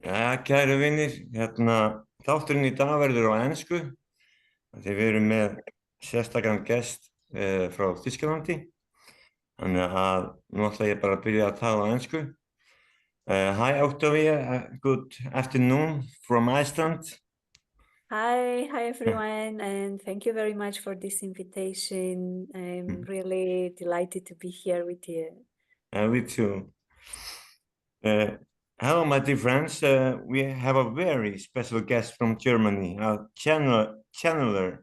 Ja, kæru vinir, þátturinn í dag verður á ensku. Þegar við erum með sérstakann gest frá Þýskalandi. Þannig að nú ætla ég bara að byrja að tala á ensku. Hi Octavia, good afternoon from Iceland. Hi everyone, and thank you very much for this invitation. I'm really delighted to be here with you. We too. Hello, my dear friends. We have a very special guest from Germany, a channeler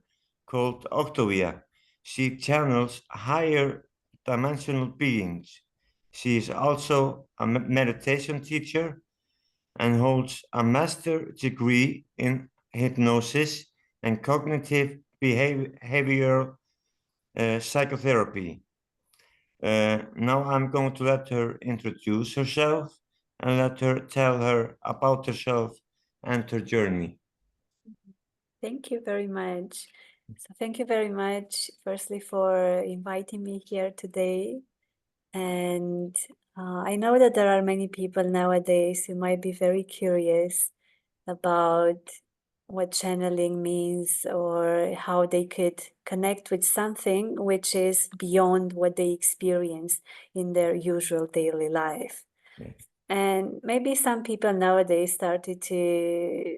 called Octavia. She channels higher dimensional beings. She is also a meditation teacher and holds a master degree in hypnosis and cognitive behavioral psychotherapy. Now I'm going to let her introduce herself and let her tell her about herself and her journey. Thank you very much. So thank you very much, firstly, for inviting me here today. And I know that there are many people nowadays who might be very curious about what channeling means or how they could connect with something which is beyond what they experience in their usual daily life. Yes. And maybe some people nowadays started to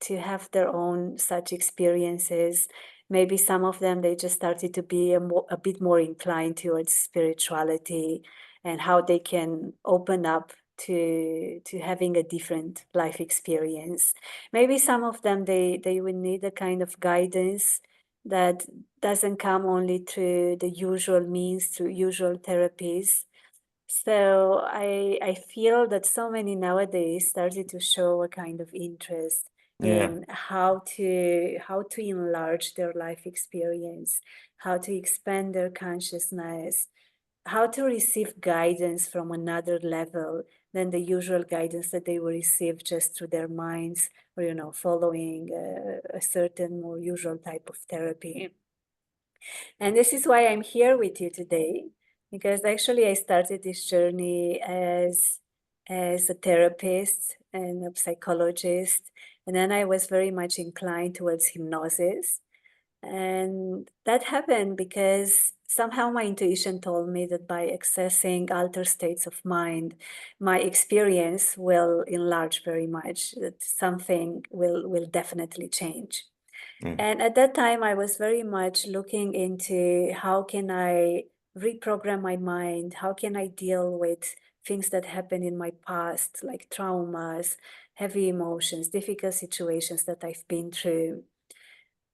have their own such experiences. Maybe some of them, they just started to be a bit more inclined towards spirituality and how they can open up to having a different life experience. Maybe some of them, they would need a kind of guidance that doesn't come only through the usual means, through usual therapies. So I feel that so many nowadays started to show a kind of interest in how to enlarge their life experience, how to expand their consciousness, how to receive guidance from another level than the usual guidance that they will receive just through their minds or following a certain more usual type of therapy. And this is why I'm here with you today, because actually I started this journey as a therapist and a psychologist, and then I was very much inclined towards hypnosis. And that happened because somehow my intuition told me that by accessing altered states of mind, my experience will enlarge very much, that something will definitely change. And at that time, I was very much looking into how can I reprogram my mind? How can I deal with things that happen in my past, like traumas, heavy emotions, difficult situations that I've been through?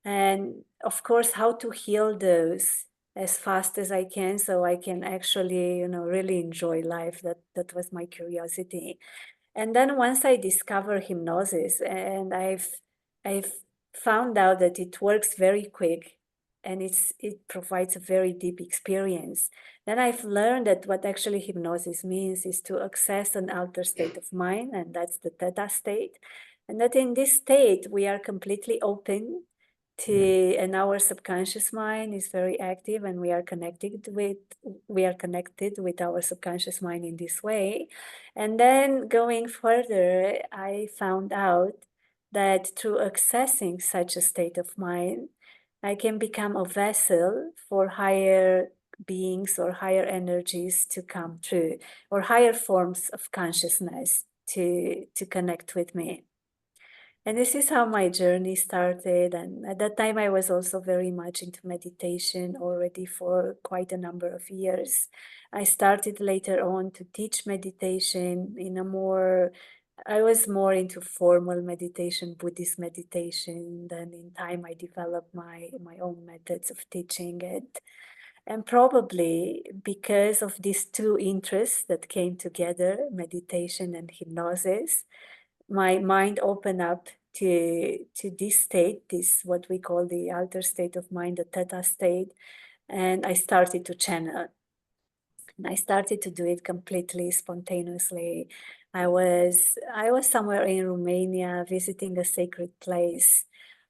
And of course, how to heal those as fast as I can so I can actually, really enjoy life. That was my curiosity. And then once I discovered hypnosis and I've found out that it works very quick and it provides a very deep experience, then I've learned that what actually hypnosis means is to access an altered state of mind, and that's the theta state. And that in this state, we are completely open to, and our subconscious mind is very active, and we are connected with our subconscious mind in this way. And then going further, I found out that through accessing such a state of mind, I can become a vessel for higher beings or higher energies to come through, or higher forms of consciousness to connect with me. And this is how my journey started. And at that time, I was also very much into meditation already for quite a number of years. I started later on to teach meditation I was more into formal meditation, Buddhist meditation. Then in time, I developed my own methods of teaching it. And probably because of these two interests that came together, meditation and hypnosis, my mind opened up to this state, this what we call the altered state of mind, the theta state, and I started to channel. And I started to do it completely spontaneously. I was somewhere in Romania visiting a sacred place.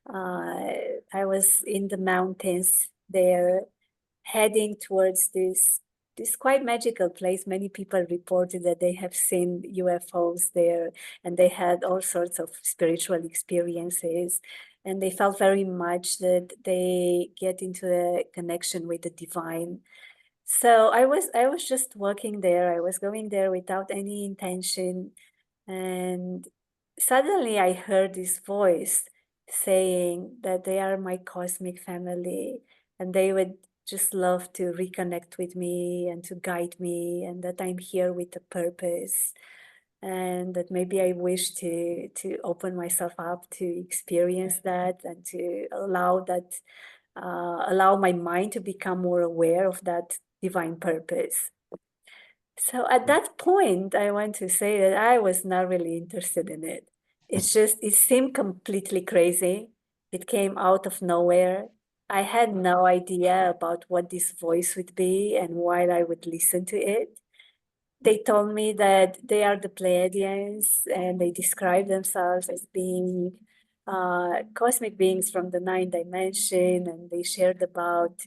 I was in the mountains there, heading towards this this quite magical place. Many people reported that they have seen UFOs there, and they had all sorts of spiritual experiences, and they felt very much that they get into a connection with the divine. So I was just walking there. I was going there without any intention, and suddenly I heard this voice saying that they are my cosmic family, and they would just love to reconnect with me and to guide me, and that I'm here with a purpose, and that maybe I wish to open myself up to experience that, and to allow my mind to become more aware of that divine purpose. So at that point, I want to say that I was not really interested in it. It's just, it seemed completely crazy. It came out of nowhere. I had no idea about what this voice would be and why I would listen to it. They told me that they are the Pleiadians, and they describe themselves as being cosmic beings from the ninth dimension, and they shared about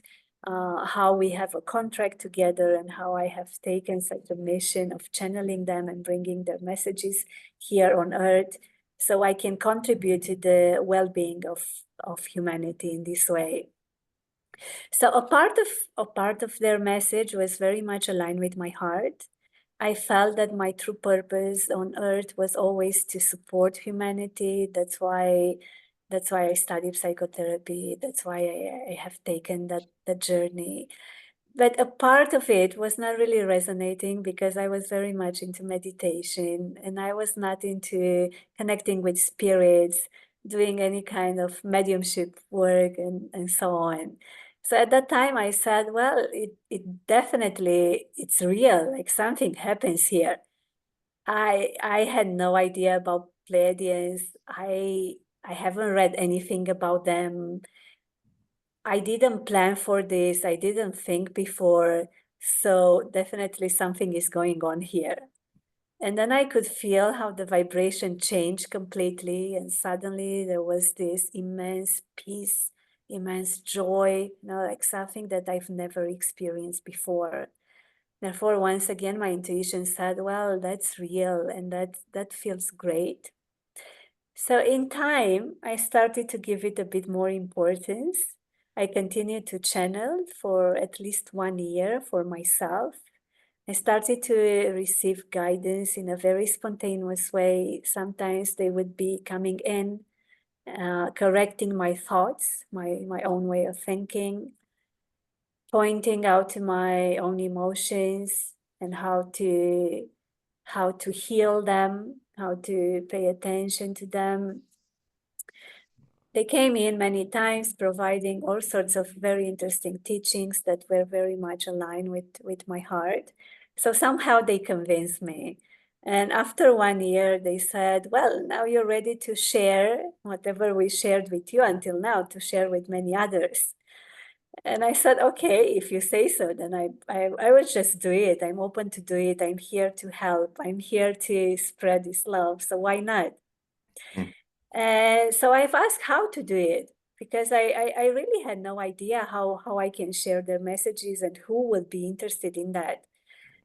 how we have a contract together, and how I have taken such a mission of channeling them and bringing their messages here on Earth, so I can contribute to the well-being of humanity in this way. So a part of their message was very much aligned with my heart. I felt that my true purpose on Earth was always to support humanity. That's why I studied psychotherapy. That's why I have taken that journey. But a part of it was not really resonating, because I was very much into meditation, and I was not into connecting with spirits, doing any kind of mediumship work, and so on. So at that time I said, well, it definitely, it's real, like something happens here. I had no idea about Pleiadians. I haven't read anything about them. I didn't plan for this. I didn't think before. So definitely something is going on here. And then I could feel how the vibration changed completely. And suddenly there was this immense peace, immense joy, like something that I've never experienced before. Therefore, once again, my intuition said, well, that's real, and that feels great. So in time, I started to give it a bit more importance. I continued to channel for at least 1 year for myself. I started to receive guidance in a very spontaneous way. Sometimes they would be coming in, correcting my thoughts, my own way of thinking, pointing out to my own emotions and how to heal them, how to pay attention to them. They came in many times, providing all sorts of very interesting teachings that were very much aligned with my heart. So somehow they convinced me. And after 1 year, they said, well, now you're ready to share whatever we shared with you until now, to share with many others. And I said, okay, if you say so, then I will just do it. I'm open to do it. I'm here to help. I'm here to spread this love. So why not? And so I've asked how to do it, because I really had no idea how I can share their messages and who will be interested in that.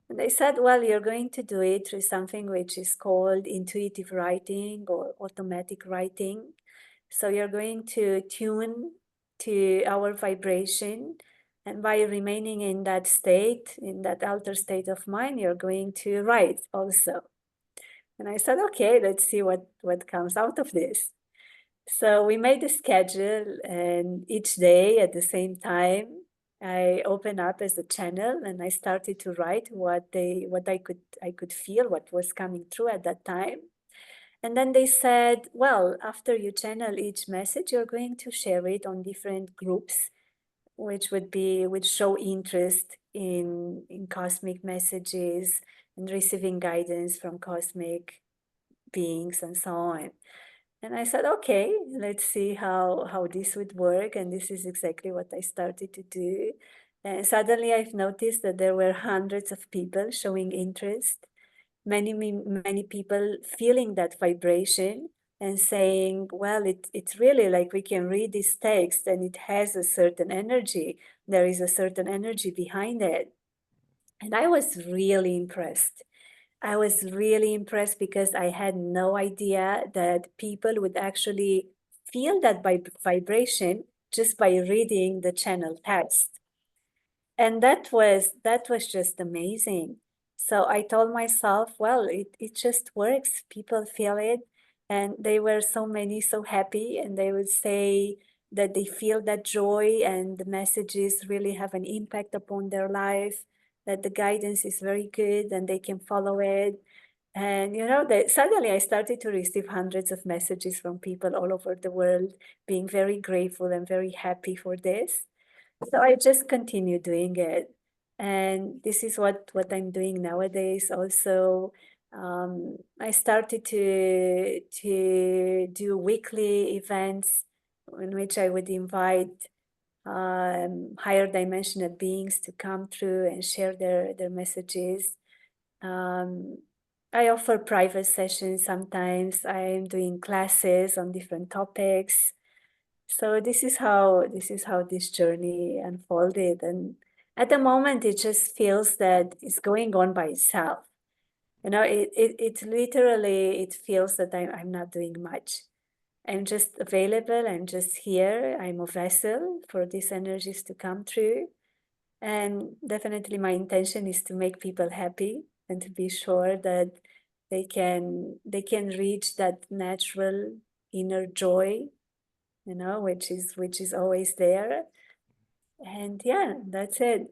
And they said, well, you're going to do it through something which is called intuitive writing or automatic writing. So you're going to tune to our vibration. And by remaining in that state, in that altered state of mind, you're going to write also. And I said, okay, let's see what comes out of this. So we made a schedule, and each day at the same time, I opened up as a channel, and I started to write what I could feel, what was coming through at that time. And then they said, well, after you channel each message, you're going to share it on different groups, which would show interest in cosmic messages and receiving guidance from cosmic beings and so on. And I said, okay, let's see how this would work. And this is exactly what I started to do. And suddenly I've noticed that there were hundreds of people showing interest, many people feeling that vibration and saying, well, it's really like we can read this text and it has a certain energy. There is a certain energy behind it. And I was really impressed. I was really impressed because I had no idea that people would actually feel that vibration just by reading the channel text. And that was just amazing. So I told myself, well, it just works. People feel it. And they were so many so happy, and they would say that they feel that joy and the messages really have an impact upon their life, that the guidance is very good and they can follow it. And suddenly I started to receive hundreds of messages from people all over the world, being very grateful and very happy for this. So I just continue doing it. And this is what I'm doing nowadays. Also, I started to do weekly events in which I would invite higher dimensional beings to come through and share their messages. I offer private sessions sometimes. I'm doing classes on different topics. So this is how this journey unfolded. And at the moment, it just feels that it's going on by itself. It literally, it feels that I'm not doing much. I'm just available. I'm just here. I'm a vessel for these energies to come through. And definitely my intention is to make people happy and to be sure that they can reach that natural inner joy, which is always there. And yeah, that's it.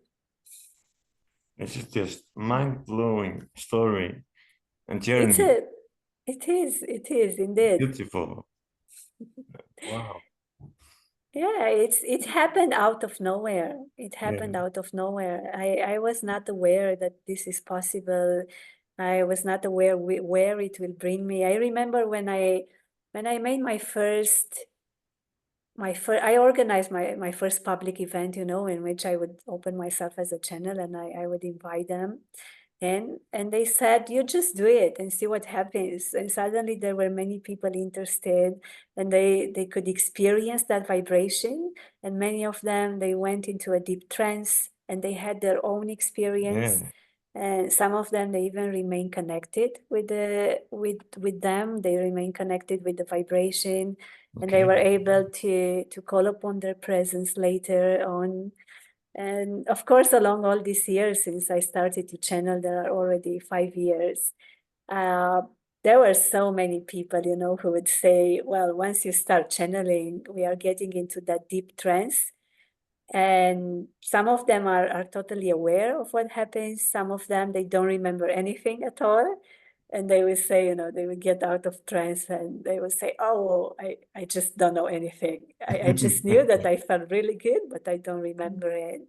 It's just mind-blowing story and It's journey. it is indeed. Beautiful. Wow. Yeah, it happened out of nowhere. It happened out of nowhere. I was not aware that this is possible. I was not aware where it will bring me. I remember when I made I organized my first public event, in which I would open myself as a channel, and I would invite them. And they said, you just do it and see what happens. And suddenly there were many people interested, and they could experience that vibration. And many of them, they went into a deep trance and they had their own experience. Yeah. And some of them, they even remain connected with them. They remain connected with the vibration, and they were able to call upon their presence later on. And of course, along all these years since I started to channel, there are already 5 years. There were so many people, who would say, well, once you start channeling, we are getting into that deep trance. And some of them are totally aware of what happens. Some of them, they don't remember anything at all. And they will say, they will get out of trance and they will say, oh, I just don't know anything. I just knew that I felt really good, but I don't remember it.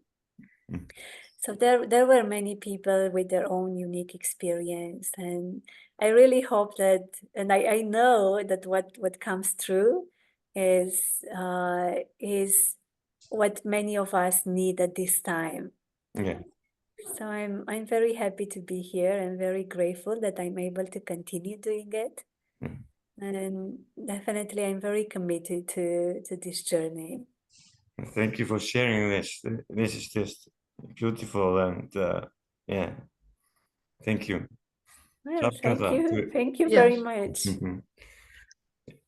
So there were many people with their own unique experience. And I really hope that, and I know that what comes through is what many of us need at this time. Yeah. So I'm very happy to be here and very grateful that I'm able to continue doing it. And definitely I'm very committed to this journey. Thank you for sharing this. This is just beautiful, and yeah, thank you. Well, thank you Yeah. very much.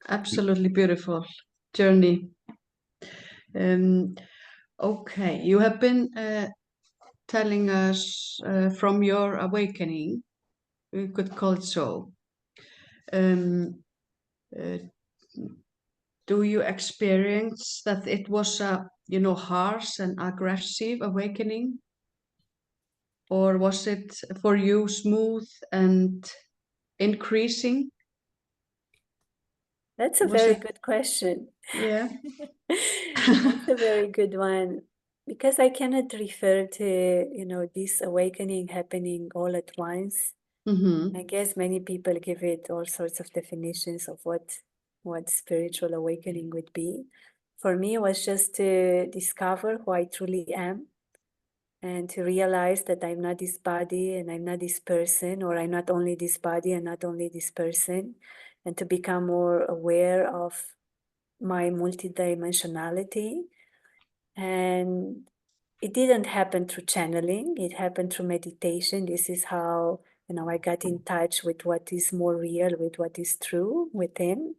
Absolutely beautiful journey. Okay, you have been telling us from your awakening, we could call it so. Do you experience that it was a, harsh and aggressive awakening? Or was it for you smooth and increasing? That's a very good question. Yeah. That's a very good one. Because I cannot refer to, this awakening happening all at once. Mm-hmm. I guess many people give it all sorts of definitions of what spiritual awakening would be. For me, it was just to discover who I truly am and to realize that I'm not this body and I'm not this person, or I'm not only this body and not only this person, and to become more aware of my multidimensionality. And it didn't happen through channeling, it happened through meditation. This is how, I got in touch with what is more real, with what is true within.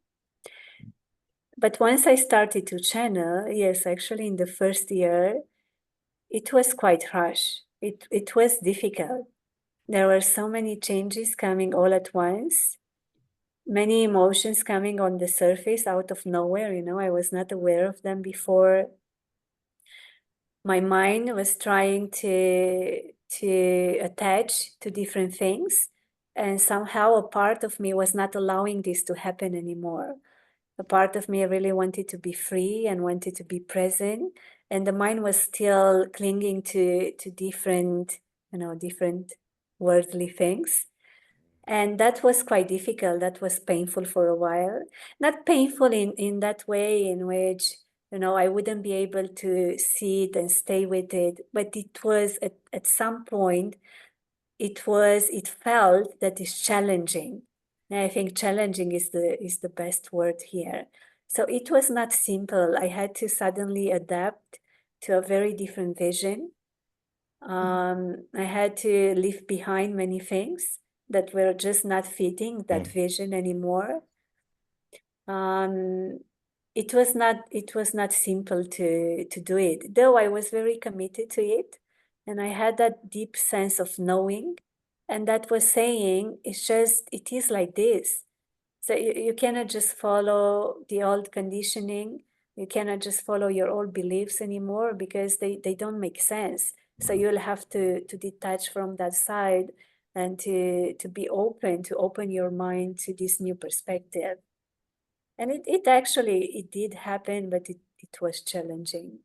But once I started to channel, yes, actually in the first year, it was quite harsh. It was difficult. There were so many changes coming all at once, many emotions coming on the surface out of nowhere. I was not aware of them before. My mind was trying to attach to different things, and somehow a part of me was not allowing this to happen anymore. A part of me really wanted to be free and wanted to be present, and the mind was still clinging to different, different worldly things. And that was quite difficult. That was painful for a while. Not painful in that way in which, I wouldn't be able to see it and stay with it. But it was at some point, it felt that it's challenging. And I think challenging is the best word here. So it was not simple. I had to suddenly adapt to a very different vision. I had to leave behind many things that were just not fitting that vision anymore. It was not simple to do it, though I was very committed to it, and I had that deep sense of knowing, and that was saying it is like this. So you cannot just follow the old conditioning. You cannot just follow your old beliefs anymore because they don't make sense. So you'll have to detach from that side and to be open, to open your mind to this new perspective. And it did happen, but it was challenging.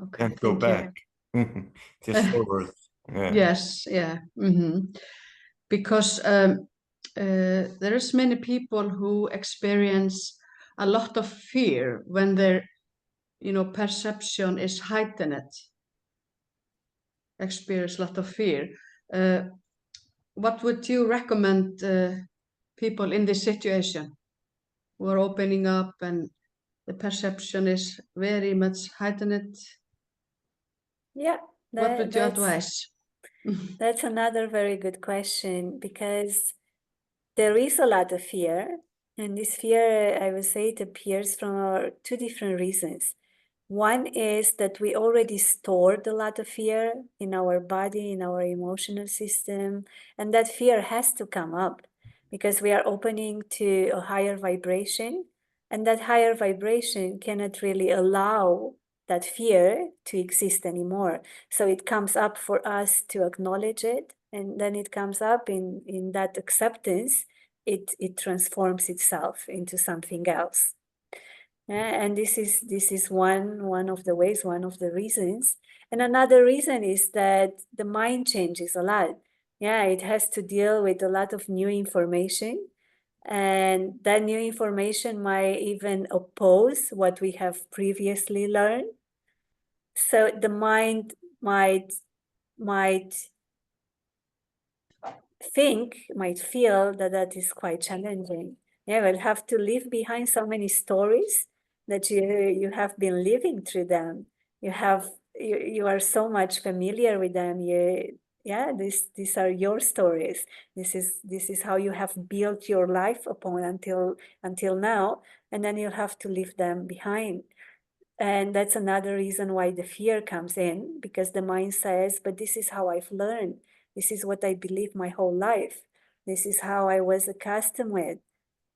Okay, Can't go thank you. back. Just forward. Yeah. Yes, yeah. Because there is many people who experience a lot of fear when their, perception is heightened. Experience a lot of fear. What would you recommend people in this situation who are opening up and the perception is very much heightened? Yeah. What would you advise? That's another very good question, because there is a lot of fear, and this fear, I would say, it appears from two different reasons. One is that we already stored a lot of fear in our body, in our emotional system, and that fear has to come up because we are opening to a higher vibration, and that higher vibration cannot really allow that fear to exist anymore. So it comes up for us to acknowledge it, and then it comes up in that acceptance, it transforms itself into something else. And this is one of the ways, one of the reasons. And another reason is that the mind changes a lot. Yeah, it has to deal with a lot of new information, and that new information might even oppose what we have previously learned. So the mind might feel that is quite challenging. Yeah, we'll have to leave behind so many stories that you have been living through them. You are so much familiar with them. These are your stories. This is how you have built your life upon until now, and then you'll have to leave them behind. And that's another reason why the fear comes in, because the mind says, but this is how I've learned. This is what I believe my whole life. This is how I was accustomed with.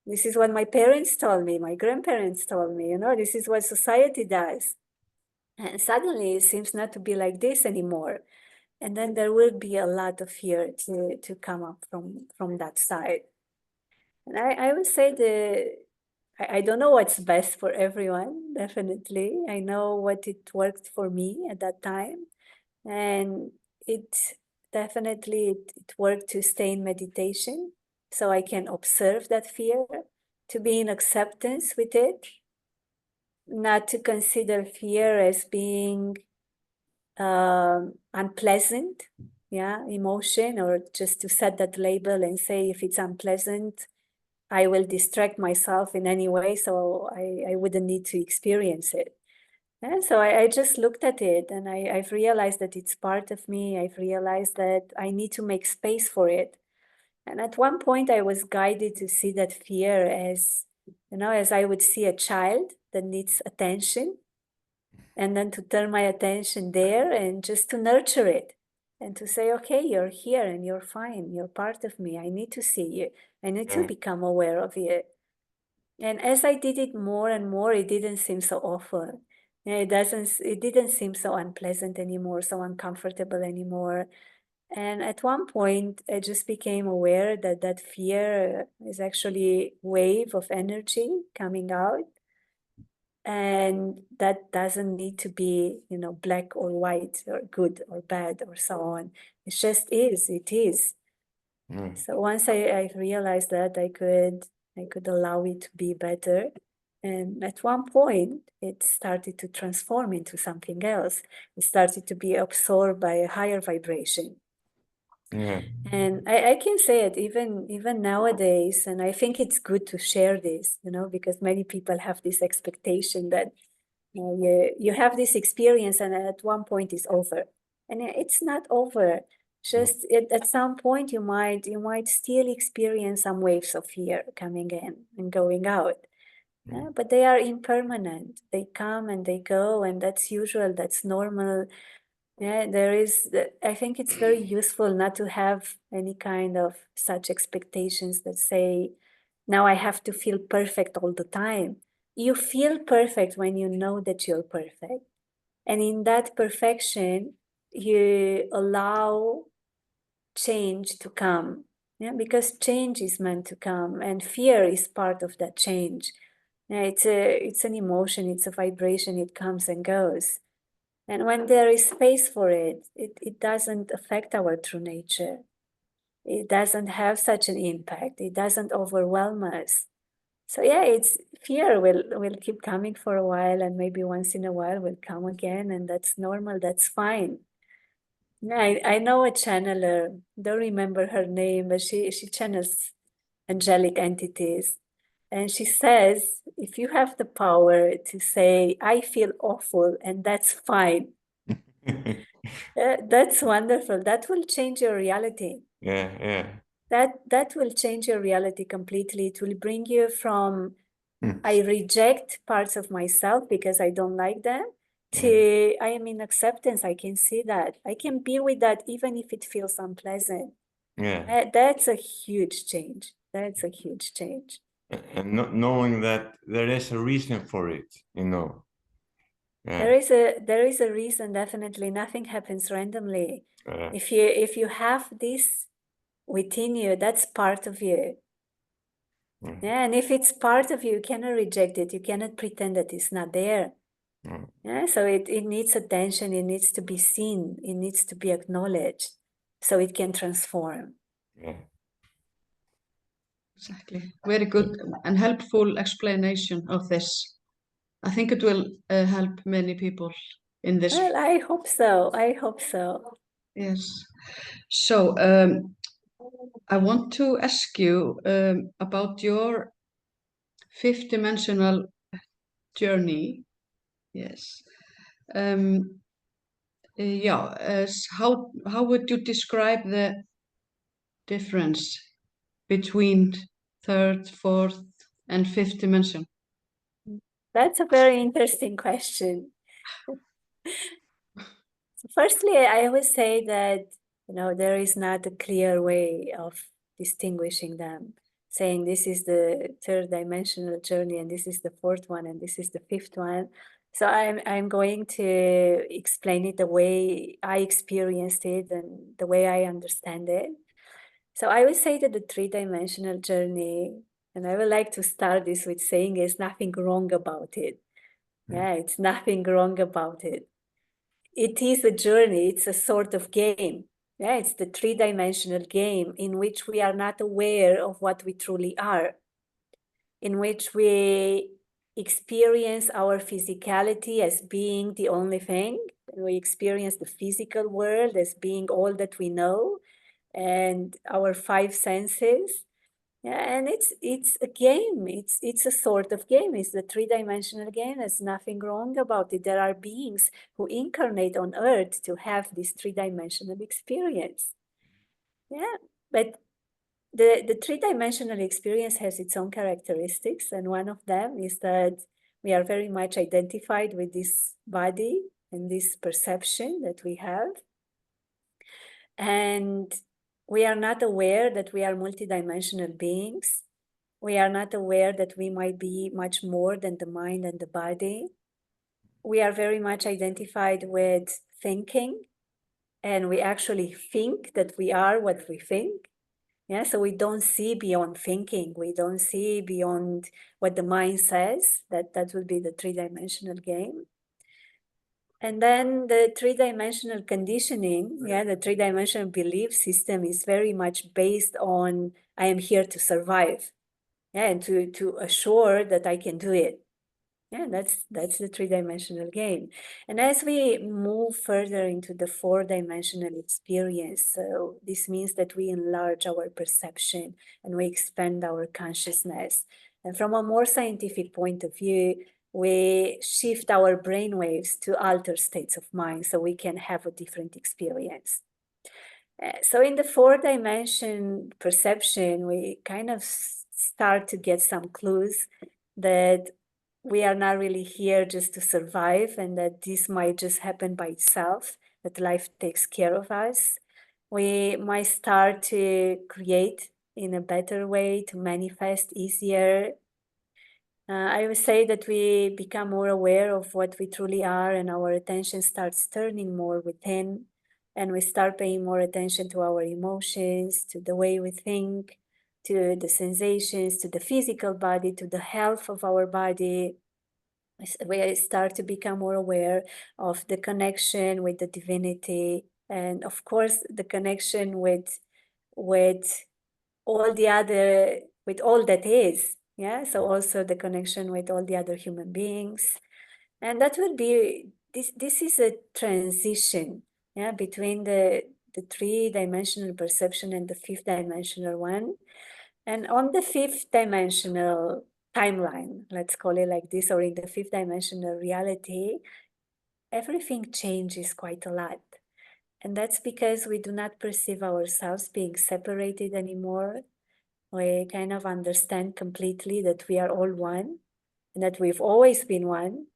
This is what my parents told me, my grandparents told me, this is what society does. And suddenly it seems not to be like this anymore. And then there will be a lot of fear to come up from that side. And I would say I don't know what's best for everyone, definitely. I know what it worked for me at that time. And it worked to stay in meditation so I can observe that fear, to be in acceptance with it, not to consider fear as being unpleasant, emotion, or just to set that label and say if it's unpleasant, I will distract myself in any way, so I wouldn't need to experience it. And so I just looked at it, and I've realized that it's part of me. I've realized that I need to make space for it. And at one point I was guided to see that fear as, as I would see a child that needs attention, and then to turn my attention there and just to nurture it and to say, okay, you're here and you're fine. You're part of me. I need to see you. I need to become aware of you. And as I did it more and more, it didn't seem so awful. It didn't seem so unpleasant anymore, so uncomfortable anymore. And at one point, I just became aware that that fear is actually a wave of energy coming out. And that doesn't need to be, black or white or good or bad or so on. It just is, it is. So once I realized that, I could allow it to be better. And at one point, it started to transform into something else. It started to be absorbed by a higher vibration. Yeah. And I can say it even nowadays, and I think it's good to share this, because many people have this expectation that you have this experience and at one point it's over. And it's not over. Just at some point you might still experience some waves of fear coming in and going out. But they are impermanent. They come and they go, and that's usual, that's normal. I think it's very useful not to have any kind of such expectations that say, now I have to feel perfect all the time. You feel perfect when you know that you're perfect. And in that perfection, you allow change to come. Because change is meant to come, and fear is part of that change. It's an emotion, it's a vibration, it comes and goes. And when there is space for it, it doesn't affect our true nature. It doesn't have such an impact. It doesn't overwhelm us. So it's fear will keep coming for a while, and maybe once in a while will come again, and that's normal, that's fine. I know a channeler, don't remember her name, but she channels angelic entities. And she says, if you have the power to say, I feel awful, and that's fine, that's wonderful. That will change your reality. Yeah. That will change your reality completely. It will bring you from, I reject parts of myself because I don't like them, to I am in acceptance. I can see that. I can be with that even if it feels unpleasant. That's a huge change. That's a huge change. And not knowing that there is a reason for it, There is a reason, definitely. Nothing happens randomly. If you have this within you, that's part of you. And if it's part of you, you cannot reject it. You cannot pretend that it's not there. So it needs attention. It needs to be seen. It needs to be acknowledged so it can transform. Exactly. Very good and helpful explanation of this. I think it will help many people in this. Well, I hope so. I hope so. Yes. So I want to ask you about your fifth dimensional journey. Yes. How would you describe the difference between third, fourth, and fifth dimension? That's a very interesting question. So firstly, I always say that, there is not a clear way of distinguishing them, saying this is the third dimensional journey and this is the fourth one and this is the fifth one. So I'm going to explain it the way I experienced it and the way I understand it. So I would say that the three-dimensional journey, and I would like to start this with saying there's nothing wrong about it. It's nothing wrong about it. It is a journey, it's a sort of game. It's the three-dimensional game in which we are not aware of what we truly are, in which we experience our physicality as being the only thing. We experience the physical world as being all that we know, and our five senses. Yeah, and it's a game. It's a sort of game. It's the three-dimensional game. There's nothing wrong about it. There are beings who incarnate on Earth to have this three-dimensional experience. Yeah, but the three-dimensional experience has its own characteristics, and one of them is that we are very much identified with this body and this perception that we have. And we are not aware that we are multidimensional beings. We are not aware that we might be much more than the mind and the body. We are very much identified with thinking, and we actually think that we are what we think. Yeah, so we don't see beyond thinking. We don't see beyond what the mind says. That would be the three-dimensional game. And then the three-dimensional conditioning, yeah, the three-dimensional belief system is very much based on I am here to survive, yeah, and to assure that I can do it. Yeah, that's the three-dimensional game. And as we move further into the four-dimensional experience, so this means that we enlarge our perception and we expand our consciousness. And from a more scientific point of view, we shift our brain waves to altered states of mind so we can have a different experience. So in the four-dimension perception, we kind of start to get some clues that we are not really here just to survive and that this might just happen by itself, that life takes care of us. We might start to create in a better way, to manifest easier. I would say that we become more aware of what we truly are and our attention starts turning more within, and we start paying more attention to our emotions, to the way we think, to the sensations, to the physical body, to the health of our body. We start to become more aware of the connection with the divinity, and of course the connection with all the other, with all that is. Yeah, so also the connection with all the other human beings. And that will be, this is a transition, yeah, between the three-dimensional perception and the fifth-dimensional one. And on the fifth-dimensional timeline, let's call it like this, or in the fifth-dimensional reality, everything changes quite a lot. And that's because we do not perceive ourselves being separated anymore. We kind of understand completely that we are all one, and that we've always been one,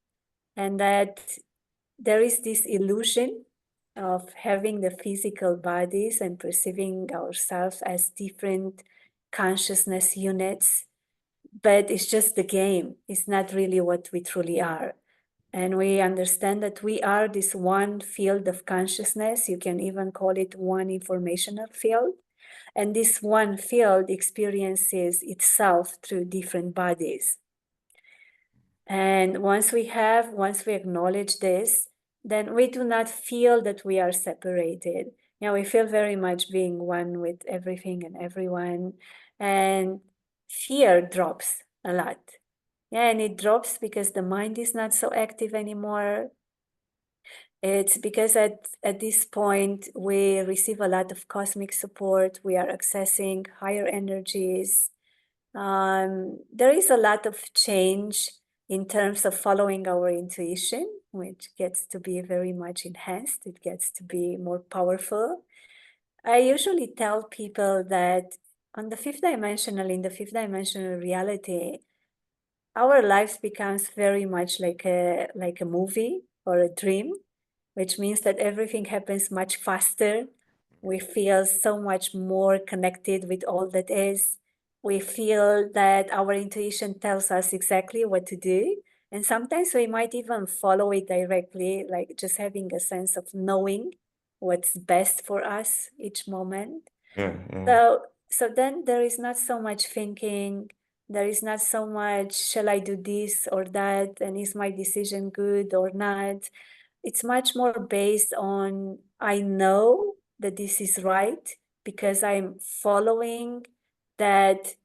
and that there is this illusion of having the physical bodies and perceiving ourselves as different consciousness units, but it's just the game. It's not really what we truly are. And we understand that we are this one field of consciousness. You can even call it one informational field. And this one field experiences itself through different bodies. And once we acknowledge this, then we do not feel that we are separated. Yeah, we feel very much being one with everything and everyone. And fear drops a lot. Yeah, and it drops because the mind is not so active anymore. It's because at this point, we receive a lot of cosmic support. We are accessing higher energies. There is a lot of change in terms of following our intuition, which gets to be very much enhanced. It gets to be more powerful. I usually tell people that in the fifth dimensional reality, our lives becomes very much like a movie or a dream, which means that everything happens much faster. We feel so much more connected with all that is. We feel that our intuition tells us exactly what to do. And sometimes we might even follow it directly, like just having a sense of knowing what's best for us each moment. Yeah. So then there is not so much thinking. There is not so much, shall I do this or that? And is my decision good or not? It's much more based on, I know that this is right because I'm following that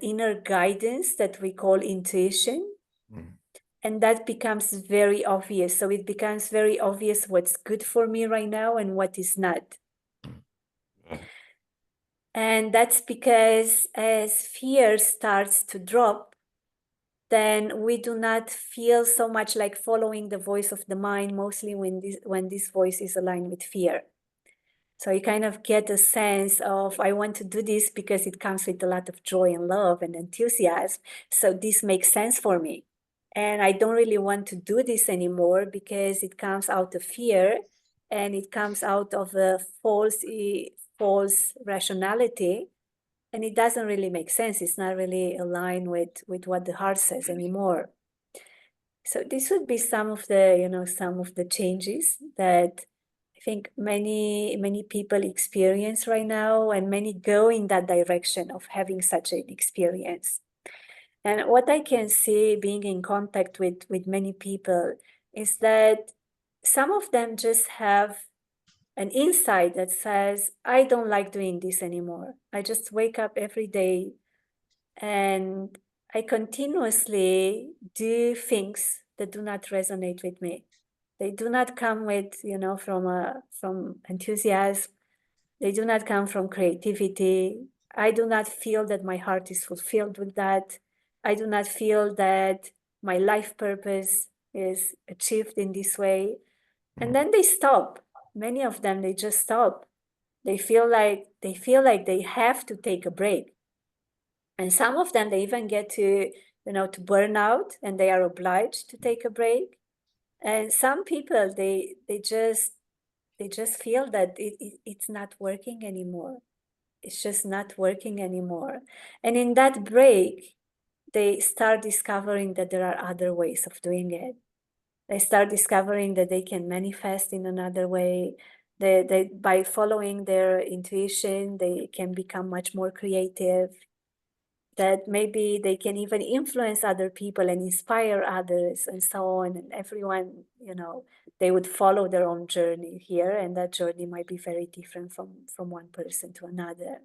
inner guidance that we call intuition. And that becomes very obvious. So it becomes very obvious what's good for me right now and what is not. And that's because as fear starts to drop, then we do not feel so much like following the voice of the mind, mostly when this voice is aligned with fear. So you kind of get a sense of, I want to do this because it comes with a lot of joy and love and enthusiasm. So this makes sense for me. And I don't really want to do this anymore because it comes out of fear and it comes out of a false rationality. And it doesn't really make sense. It's not really aligned with what the heart says anymore. So this would be some of the changes that I think many people experience right now, and many go in that direction of having such an experience. And what I can see being in contact with many people is that some of them just have an insight that says, I don't like doing this anymore. I just wake up every day and I continuously do things that do not resonate with me. They do not come with, from enthusiasm. They do not come from creativity. I do not feel that my heart is fulfilled with that. I do not feel that my life purpose is achieved in this way. And then they stop. Many of them, they just stop. They feel like they have to take a break. And some of them, they even get to burn out, and they are obliged to take a break. And some people, they just feel that it's not working anymore. It's just not working anymore. And in that break, they start discovering that there are other ways of doing it. They start discovering that they can manifest in another way. They by following their intuition, they can become much more creative. That maybe they can even influence other people and inspire others and so on. And everyone, they would follow their own journey here. And that journey might be very different from one person to another.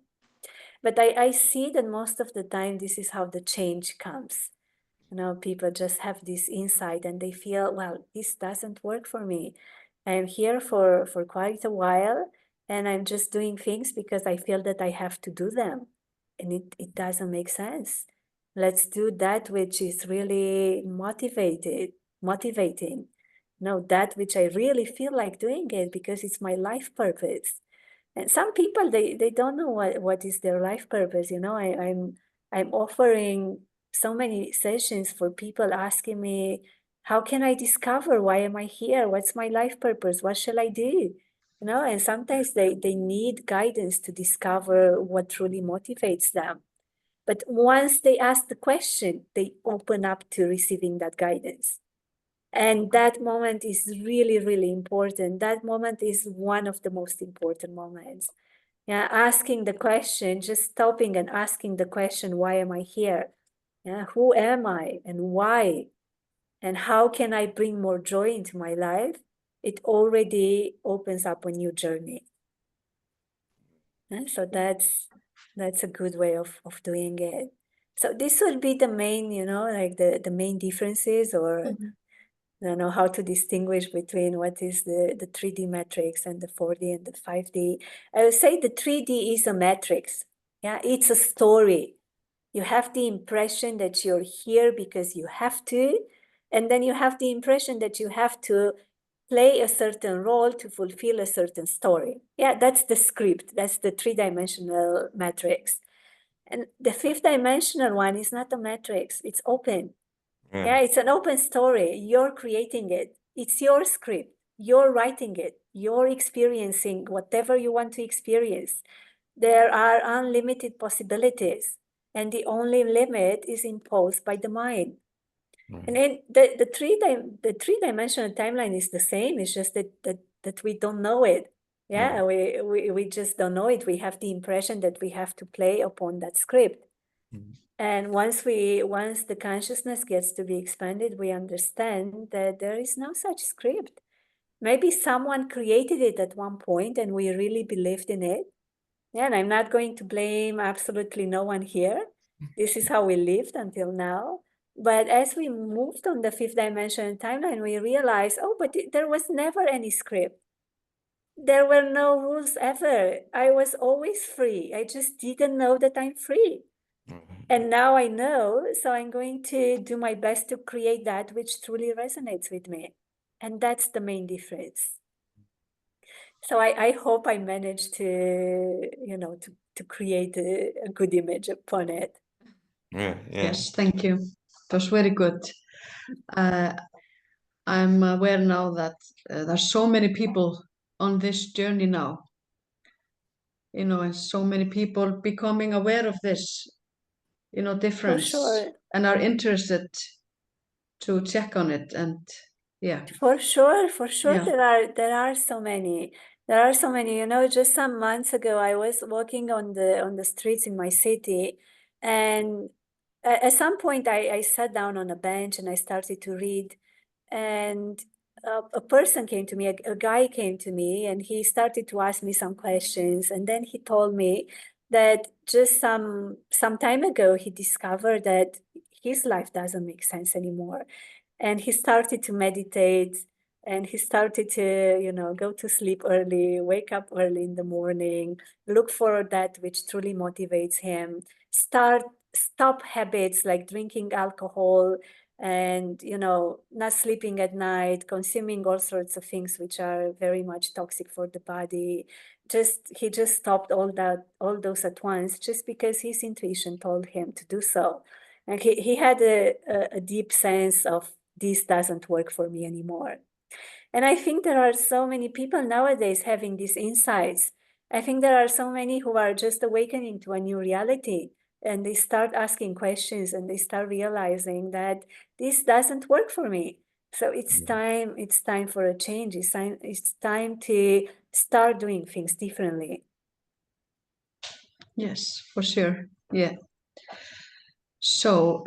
But I see that most of the time, this is how the change comes. People just have this insight and they feel, well, this doesn't work for me. I'm here for quite a while and I'm just doing things because I feel that I have to do them. And it doesn't make sense. Let's do that which is really motivating. That which I really feel like doing it because it's my life purpose. And some people, they don't know what is their life purpose. I'm offering so many sessions for people asking me, how can I discover why am I here? What's my life purpose? What shall I do? And sometimes they need guidance to discover what truly motivates them. But once they ask the question, they open up to receiving that guidance. And that moment is really, really important. That moment is one of the most important moments. Yeah, asking the question, just stopping and asking the question, why am I here? Yeah, who am I and why? And how can I bring more joy into my life? It already opens up a new journey. Yeah, so that's a good way of doing it. So this would be the main, like the main differences, or I don't know how to distinguish between what is the 3D matrix and the 4D and the 5D. I would say the 3D is a matrix. Yeah, it's a story. You have the impression that you're here because you have to, and then you have the impression that you have to play a certain role to fulfill a certain story. Yeah, that's the script. That's the 3-dimensional matrix. And the 5th-dimensional one is not a matrix. It's open. Yeah, it's an open story. You're creating it. It's your script. You're writing it. You're experiencing whatever you want to experience. There are unlimited possibilities, and the only limit is imposed by the mind. And then the 3-dimensional timeline is the same. It's just that we don't know it. Yeah, we just don't know it. We have the impression that we have to play upon that script. And once the consciousness gets to be expanded, we understand that there is no such script. Maybe someone created it at one point and we really believed in it. Yeah, and I'm not going to blame absolutely no one here. This is how we lived until now. But as we moved on the 5th-dimensional timeline, we realized, but there was never any script. there were no rules ever. I was always free. I just didn't know that I'm free. And now I know, so I'm going to do my best to create that which truly resonates with me. And that's the main difference. So I hope I managed to, to create a good image upon it. Yeah. Yes, thank you. It was very good. I'm aware now that there's so many people on this journey now, and so many people becoming aware of this, difference, sure. and are interested to check on it. And yeah. For sure, Yeah. there are so many. There are so many. Just some months ago, I was walking on the streets in my city, and at some point, I sat down on a bench and I started to read, and a person came to me, a guy came to me, and he started to ask me some questions, and then he told me that just some time ago he discovered that his life doesn't make sense anymore. And he started to meditate, and he started to, go to sleep early, wake up early in the morning, look for that which truly motivates him, stop habits like drinking alcohol and, not sleeping at night, consuming all sorts of things which are very much toxic for the body. He just stopped all those at once, just because his intuition told him to do so. And he had a deep sense of, this doesn't work for me anymore. And I think there are so many people nowadays having these insights. I think there are so many who are just awakening to a new reality, and they start asking questions and they start realizing that this doesn't work for me. So it's time for a change. It's time to start doing things differently. Yes, for sure. Yeah. So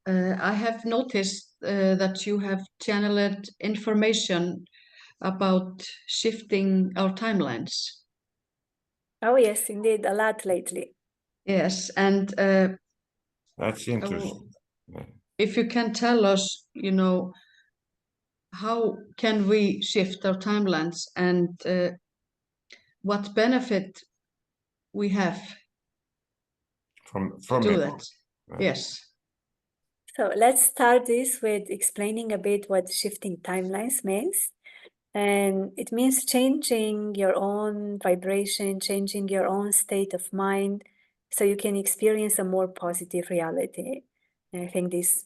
I have noticed that you have channeled information about shifting our timelines. Oh yes, indeed, a lot lately. Yes, and That's interesting. if you can tell us, how can we shift our timelines, and what benefit we have from do it. that? Yes. So let's start this with explaining a bit what shifting timelines means. And it means changing your own vibration, changing your own state of mind, so you can experience a more positive reality. And I think this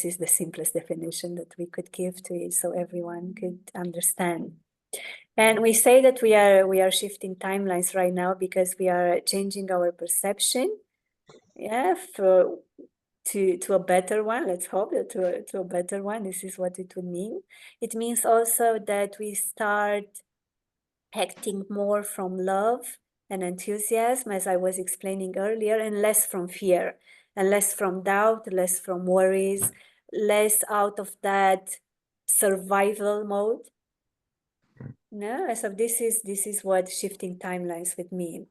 is the simplest definition that we could give to it, so everyone could understand. And we say that we are shifting timelines right now because we are changing our perception, to a better one. Let's hope that to a better one. This is what it would mean. It means also that we start acting more from love and enthusiasm, as I was explaining earlier, and less from fear, and less from doubt, less from worries, less out of that survival mode. No, so this is what shifting timelines would mean.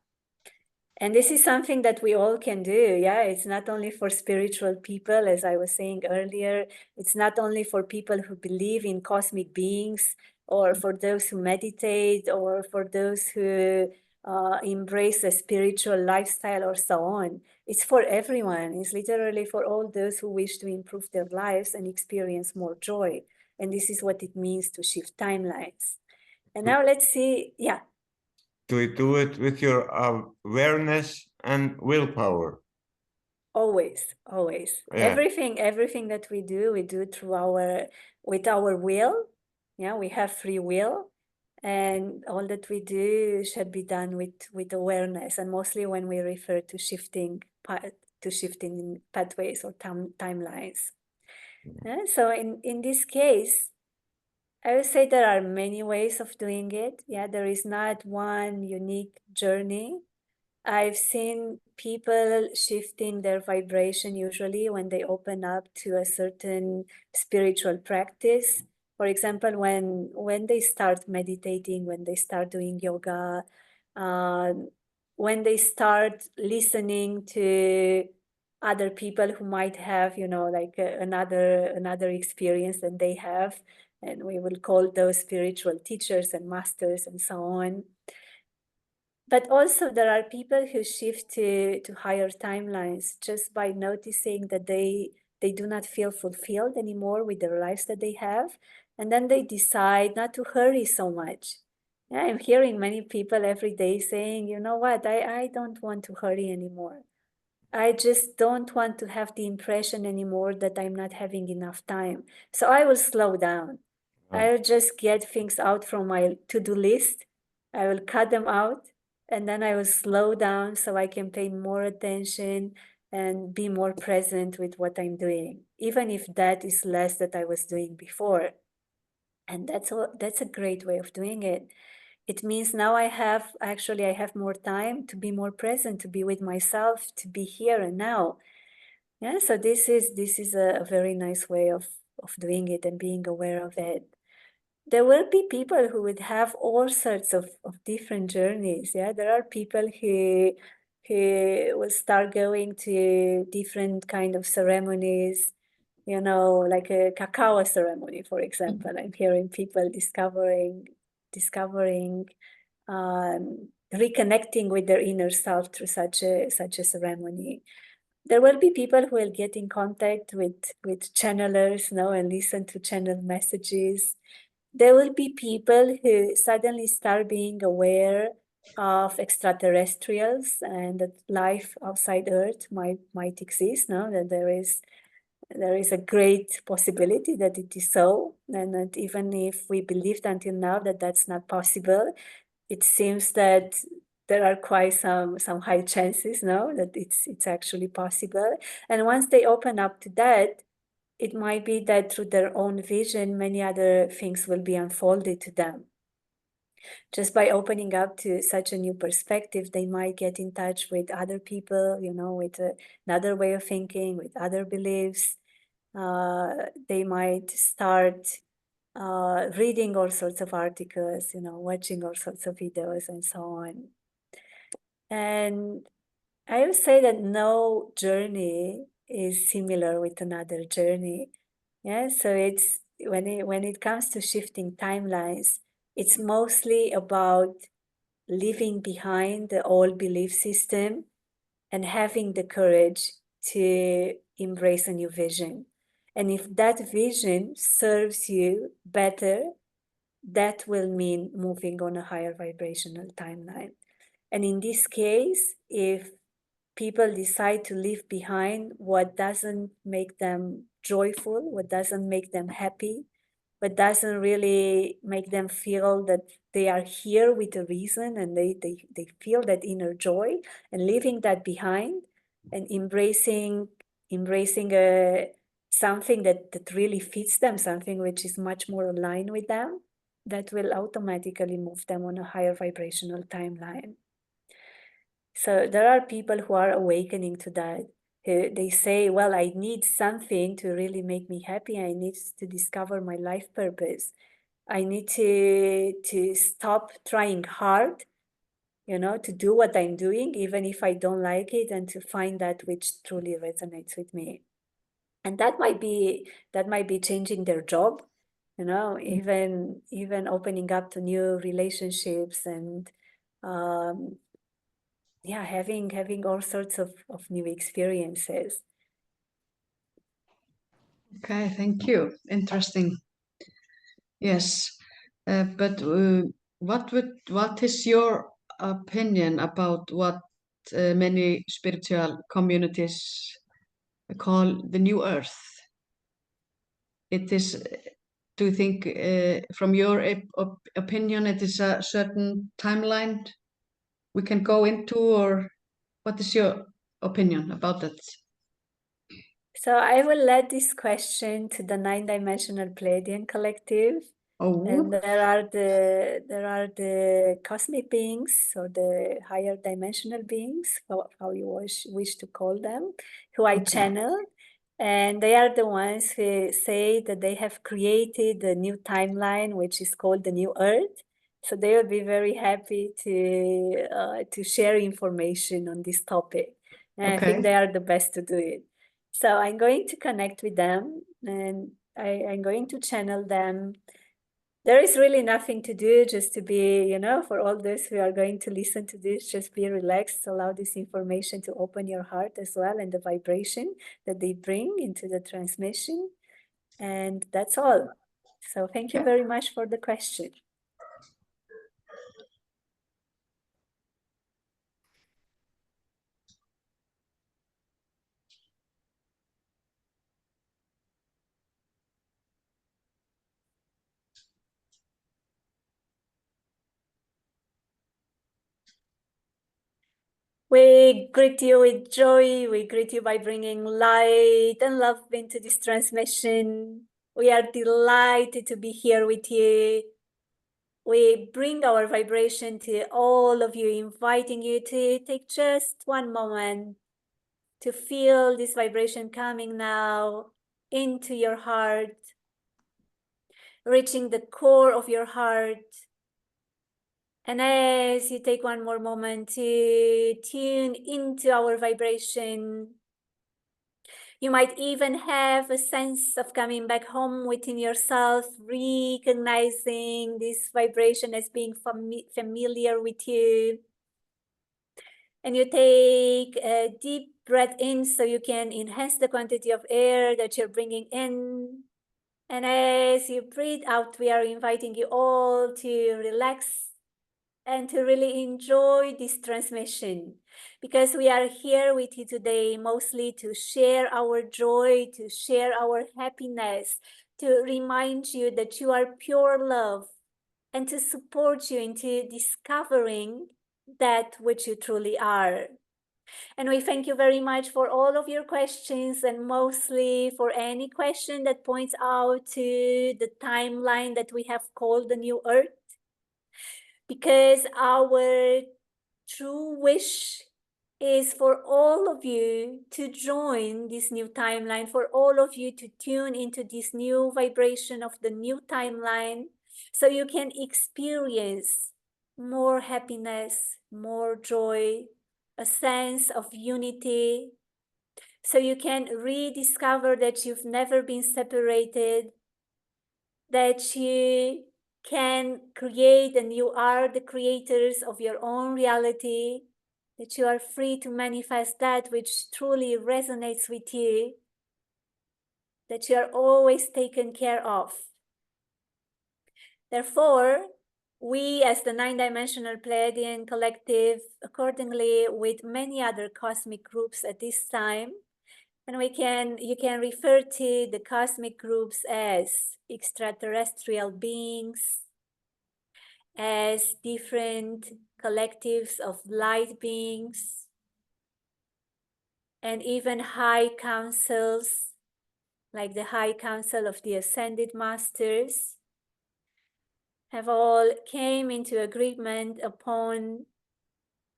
And this is something that we all can do. Yeah, it's not only for spiritual people, as I was saying earlier. It's not only for people who believe in cosmic beings, or for those who meditate, or for those who embrace a spiritual lifestyle, or so on. It's for everyone. It's literally for all those who wish to improve their lives and experience more joy. And this is what it means to shift timelines. And now let's see, yeah. Do we do it with your awareness and willpower? Always. Yeah. Everything that we do through with our will. Yeah, we have free will, and all that we do should be done with awareness, and mostly when we refer to shifting pathways or timelines. Yeah, so in this case, I would say there are many ways of doing it. Yeah, there is not one unique journey. I've seen people shifting their vibration usually when they open up to a certain spiritual practice. For example, when they start meditating, when they start doing yoga, when they start listening to other people who might have, like another experience than they have. and we will call those spiritual teachers and masters and so on. But also there are people who shift to higher timelines just by noticing that they do not feel fulfilled anymore with their lives that they have. And then they decide not to hurry so much. Yeah, I'm hearing many people every day saying, you know what, I don't want to hurry anymore. I just don't want to have the impression anymore that I'm not having enough time. So I will slow down. I'll just get things out from my to-do list. I will cut them out, and then I will slow down so I can pay more attention and be more present with what I'm doing, even if that is less that I was doing before. And that's a great way of doing it. It means now I have more time to be more present, to be with myself, to be here and now. Yeah, so this is a very nice way of doing it and being aware of it. There will be people who would have all sorts of different journeys. Yeah, there are people who will start going to different kind of ceremonies, you know, like a cacao ceremony, for example. I'm hearing people discovering, reconnecting with their inner self through such a ceremony. There will be people who will get in contact with channelers, and listen to channel messages. There will be people who suddenly start being aware of extraterrestrials and that life outside Earth might exist. That there is a great possibility that it is so, and that even if we believed until now that that's not possible, it seems that there are quite some high chances now that it's actually possible. And once they open up to that, it might be that through their own vision, many other things will be unfolded to them. Just by opening up to such a new perspective, they might get in touch with other people, with another way of thinking, with other beliefs. They might start reading all sorts of articles, watching all sorts of videos and so on. And I would say that no journey is similar with another journey. Yeah, so it's when it comes to shifting timelines, it's mostly about leaving behind the old belief system and having the courage to embrace a new vision. And if that vision serves you better, that will mean moving on a higher vibrational timeline. And in this case, if people decide to leave behind what doesn't make them joyful, what doesn't make them happy, what doesn't really make them feel that they are here with a reason and they feel that inner joy, and leaving that behind and embracing something that really fits them, something which is much more aligned with them, that will automatically move them on a higher vibrational timeline. So there are people who are awakening to that. They say, well, I need something to really make me happy. I need to discover my life purpose. I need to stop trying hard, to do what I'm doing, even if I don't like it, and to find that which truly resonates with me. And that might be changing their job, even opening up to new relationships and having all sorts of new experiences. Okay, thank you. Interesting. Yes, but what is your opinion about what many spiritual communities call the new earth? It is, do you think, from your opinion, it is a certain timeline we can go into, or what is your opinion about that? So I will let this question to the 9-dimensional Pleiadian collective. Oh. And there are the cosmic beings, or the higher dimensional beings, how you wish to call them, who I channel. And they are the ones who say that they have created a new timeline, which is called the new earth. So they will be very happy to share information on this topic. And I think they are the best to do it. So I'm going to connect with them, and I'm going to channel them. There is really nothing to do, just to be, you know, for all those who are going to listen to this, just be relaxed, allow this information to open your heart as well, and the vibration that they bring into the transmission. And that's all. So thank you very much for the question. We greet you with joy. We greet you by bringing light and love into this transmission. We are delighted to be here with you. We bring our vibration to all of you, inviting you to take just one moment to feel this vibration coming now into your heart, reaching the core of your heart. And as you take one more moment to tune into our vibration, you might even have a sense of coming back home within yourself, recognizing this vibration as being familiar with you. And you take a deep breath in so you can enhance the quantity of air that you're bringing in. And as you breathe out, we are inviting you all to relax and to really enjoy this transmission, because we are here with you today mostly to share our joy, to share our happiness, to remind you that you are pure love, and to support you into discovering that which you truly are. And we thank you very much for all of your questions, and mostly for any question that points out to the timeline that we have called the New Earth. Because our true wish is for all of you to join this new timeline, for all of you to tune into this new vibration of the new timeline, so you can experience more happiness, more joy, a sense of unity, so you can rediscover that you've never been separated, that you can create and you are the creators of your own reality, that you are free to manifest that which truly resonates with you, that you are always taken care of. Therefore, we as the 9-dimensional Pleiadian collective, accordingly with many other cosmic groups at this time, and you can refer to the cosmic groups as extraterrestrial beings, as different collectives of light beings, and even high councils, like the High Council of the Ascended Masters, have all came into agreement upon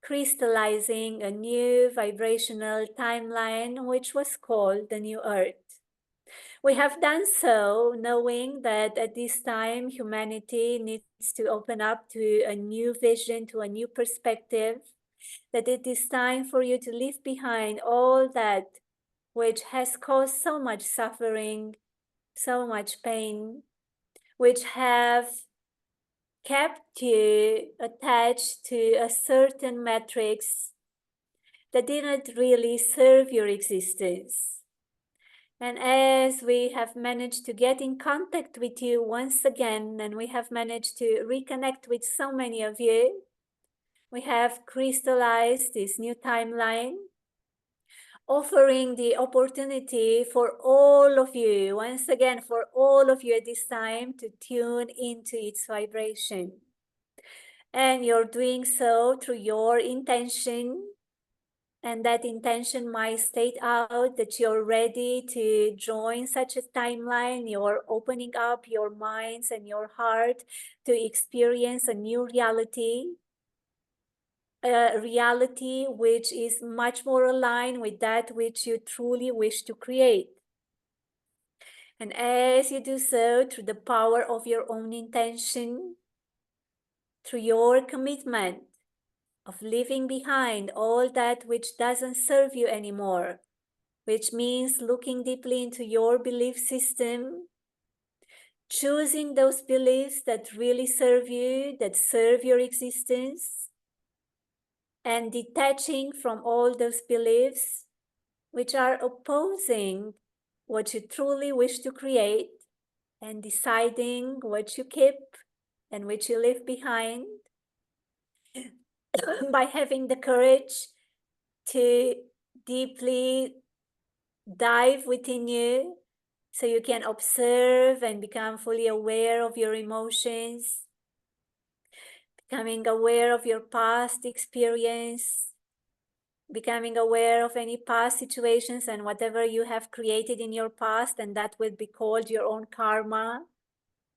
crystallizing a new vibrational timeline, which was called the New Earth. We have done so knowing that at this time humanity needs to open up to a new vision, to a new perspective, that it is time for you to leave behind all that which has caused so much suffering, so much pain, which have kept you attached to a certain matrix that didn't really serve your existence. And as we have managed to get in contact with you once again, and we have managed to reconnect with so many of you, we have crystallized this new timeline, offering the opportunity for all of you, once again, for all of you at this time, to tune into its vibration. And you're doing so through your intention, and that intention might state out that you're ready to join such a timeline. You're opening up your minds and your heart to experience a new reality, a reality which is much more aligned with that which you truly wish to create. And as you do so, through the power of your own intention, through your commitment of leaving behind all that which doesn't serve you anymore, which means looking deeply into your belief system choosing those beliefs that really serve you, that serve your existence, and detaching from all those beliefs which are opposing what you truly wish to create, and deciding what you keep and which you leave behind by having the courage to deeply dive within you so you can observe and become fully aware of your emotions, becoming aware of your past experience, becoming aware of any past situations and whatever you have created in your past, and that will be called your own karma.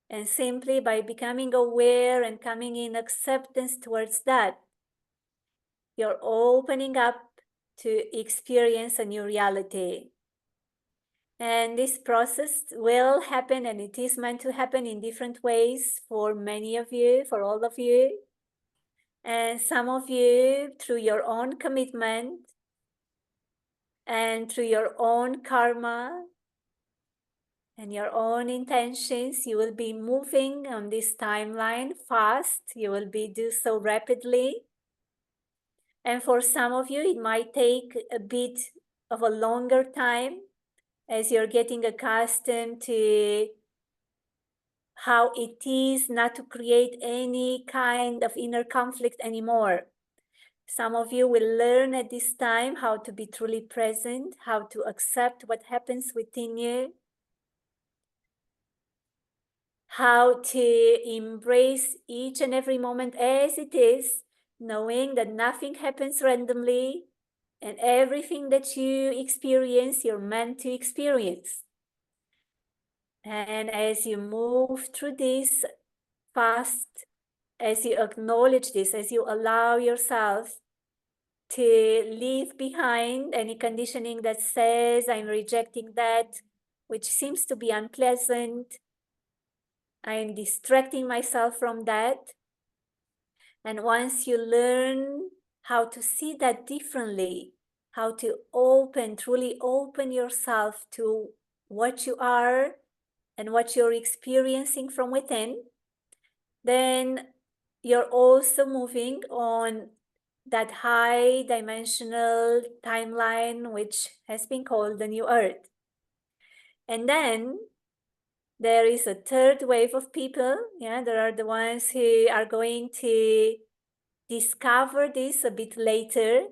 And simply by becoming aware and coming in acceptance towards that, you're opening up to experience a new reality. And this process will happen, and it is meant to happen in different ways for many of you, for all of you. And some of you, through your own commitment and through your own karma and your own intentions, you will be moving on this timeline fast. You will do so rapidly. And for some of you, it might take a bit of a longer time as you're getting accustomed to how it is not to create any kind of inner conflict anymore. Some of you will learn at this time how to be truly present, how to accept what happens within you, how to embrace each and every moment as it is, knowing that nothing happens randomly and everything that you experience, you're meant to experience. And as you move through this fast, as you acknowledge this, as you allow yourself to leave behind any conditioning that says, I'm rejecting that, which seems to be unpleasant, I'm distracting myself from that. And once you learn how to see that differently, how to truly open yourself to what you are and what you're experiencing from within, then you're also moving on that high dimensional timeline, which has been called the new earth. And then there is a third wave of people. There are the ones who are going to discover this a bit later.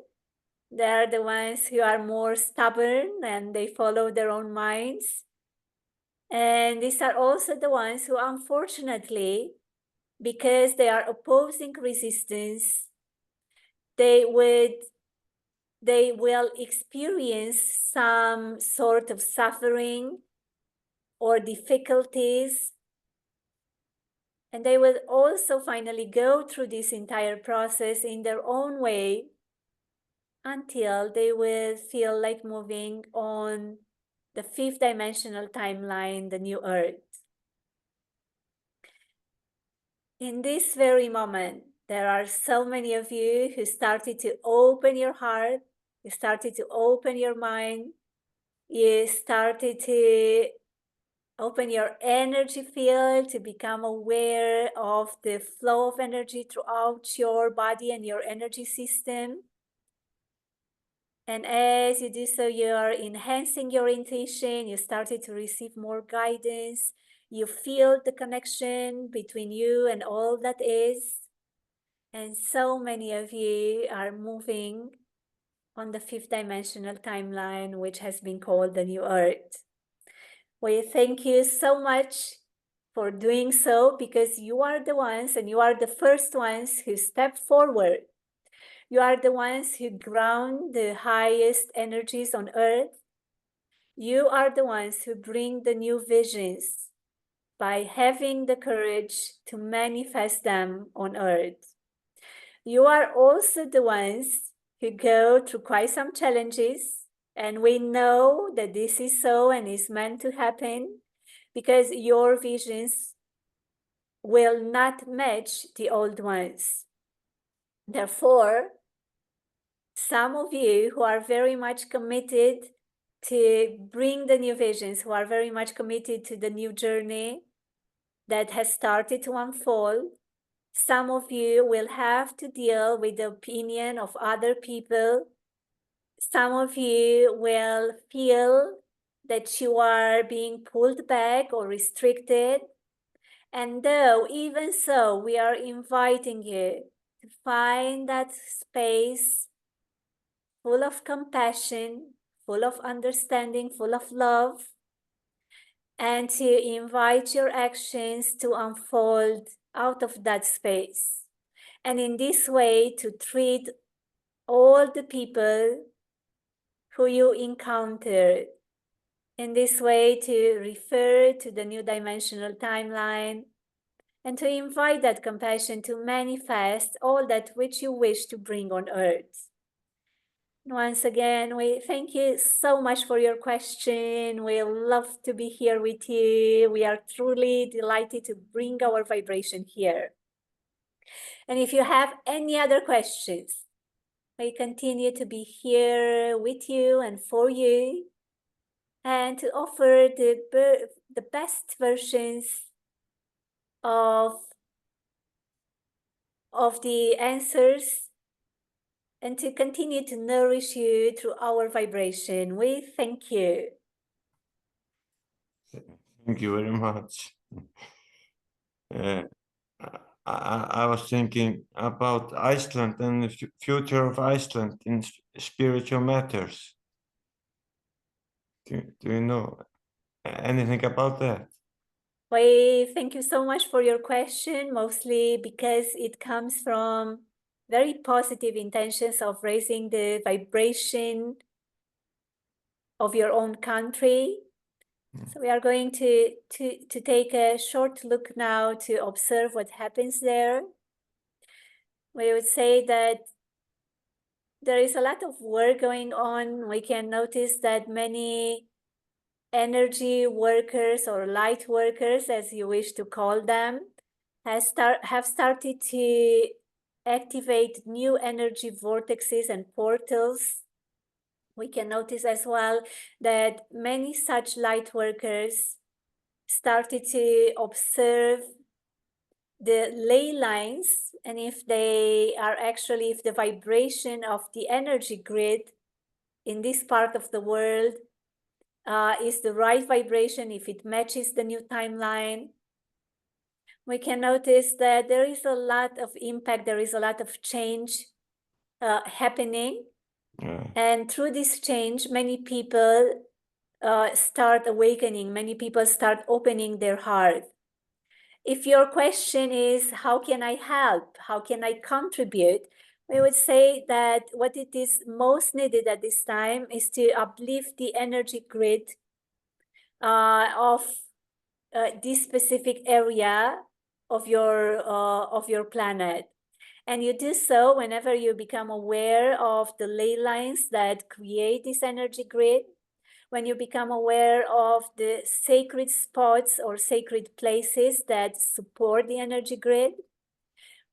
There are the ones who are more stubborn and they follow their own minds. And these are also the ones who, unfortunately, because they are opposing resistance, they will experience some sort of suffering or difficulties. And they will also finally go through this entire process in their own way until they will feel like moving on the fifth dimensional timeline, the new earth. In this very moment, there are so many of you who started to open your heart, you started to open your mind, you started to open your energy field to become aware of the flow of energy throughout your body and your energy system. And as you do so, you are enhancing your intuition, you started to receive more guidance, you feel the connection between you and all that is. And so many of you are moving on the fifth dimensional timeline, which has been called the new earth. We thank you so much for doing so, because you are the ones, and you are the first ones who step forward. You are the ones who ground the highest energies on earth. You are the ones who bring the new visions by having the courage to manifest them on earth. You are also the ones who go through quite some challenges, and we know that this is so and is meant to happen, because your visions will not match the old ones. Therefore, some of you who are very much committed to bring the new visions, who are very much committed to the new journey, that has started to unfold. Some of you will have to deal with the opinion of other people. Some of you will feel that you are being pulled back or restricted. And though, even so, we are inviting you to find that space full of compassion, full of understanding, full of love, and to invite your actions to unfold out of that space. And in this way, to treat all the people who you encountered. In this way, to refer to the new dimensional timeline and to invite that compassion to manifest all that which you wish to bring on earth. Once again, we thank you so much for your question. We love to be here with you. We are truly delighted to bring our vibration here. And if you have any other questions, we continue to be here with you and for you, and to offer the best versions of the answers, and to continue to nourish you through our vibration. We thank you. Thank you very much. I was thinking about Iceland and the future of Iceland in spiritual matters. Do you know anything about that? We thank you so much for your question, mostly because it comes from very positive intentions of raising the vibration of your own country. So we are going to take a short look now to observe what happens there. We would say that there is a lot of work going on. We can notice that many energy workers or light workers, as you wish to call them, have started to activate new energy vortexes and portals. We can notice as well that many such light workers started to observe the ley lines, and if they are actually, if the vibration of the energy grid in this part of the world is the right vibration, if it matches the new timeline. We can notice that there is a lot of impact, there is a lot of change happening. And through this change, many people start awakening, many people start opening their heart. If your question is, how can I help? How can I contribute? We would say that what it is most needed at this time is to uplift the energy grid of this specific area of your planet. And you do so whenever you become aware of the ley lines that create this energy grid, when you become aware of the sacred spots or sacred places that support the energy grid,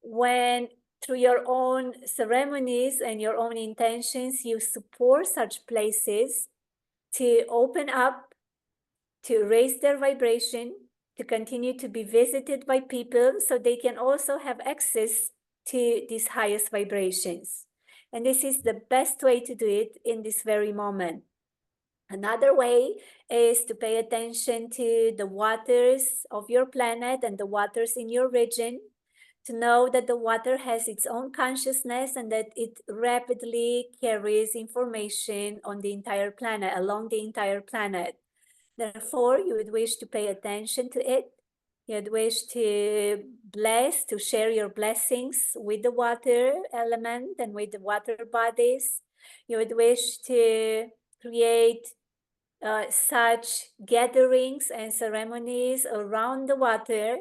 when through your own ceremonies and your own intentions, you support such places to open up, to raise their vibration, to continue to be visited by people so they can also have access to these highest vibrations. And this is the best way to do it in this very moment. Another way is to pay attention to the waters of your planet and the waters in your region, to know that the water has its own consciousness and that it rapidly carries information on the entire planet, along the entire planet. Therefore, you would wish to pay attention to it. You'd wish to bless, to share your blessings with the water element and with the water bodies. You would wish to create such gatherings and ceremonies around the water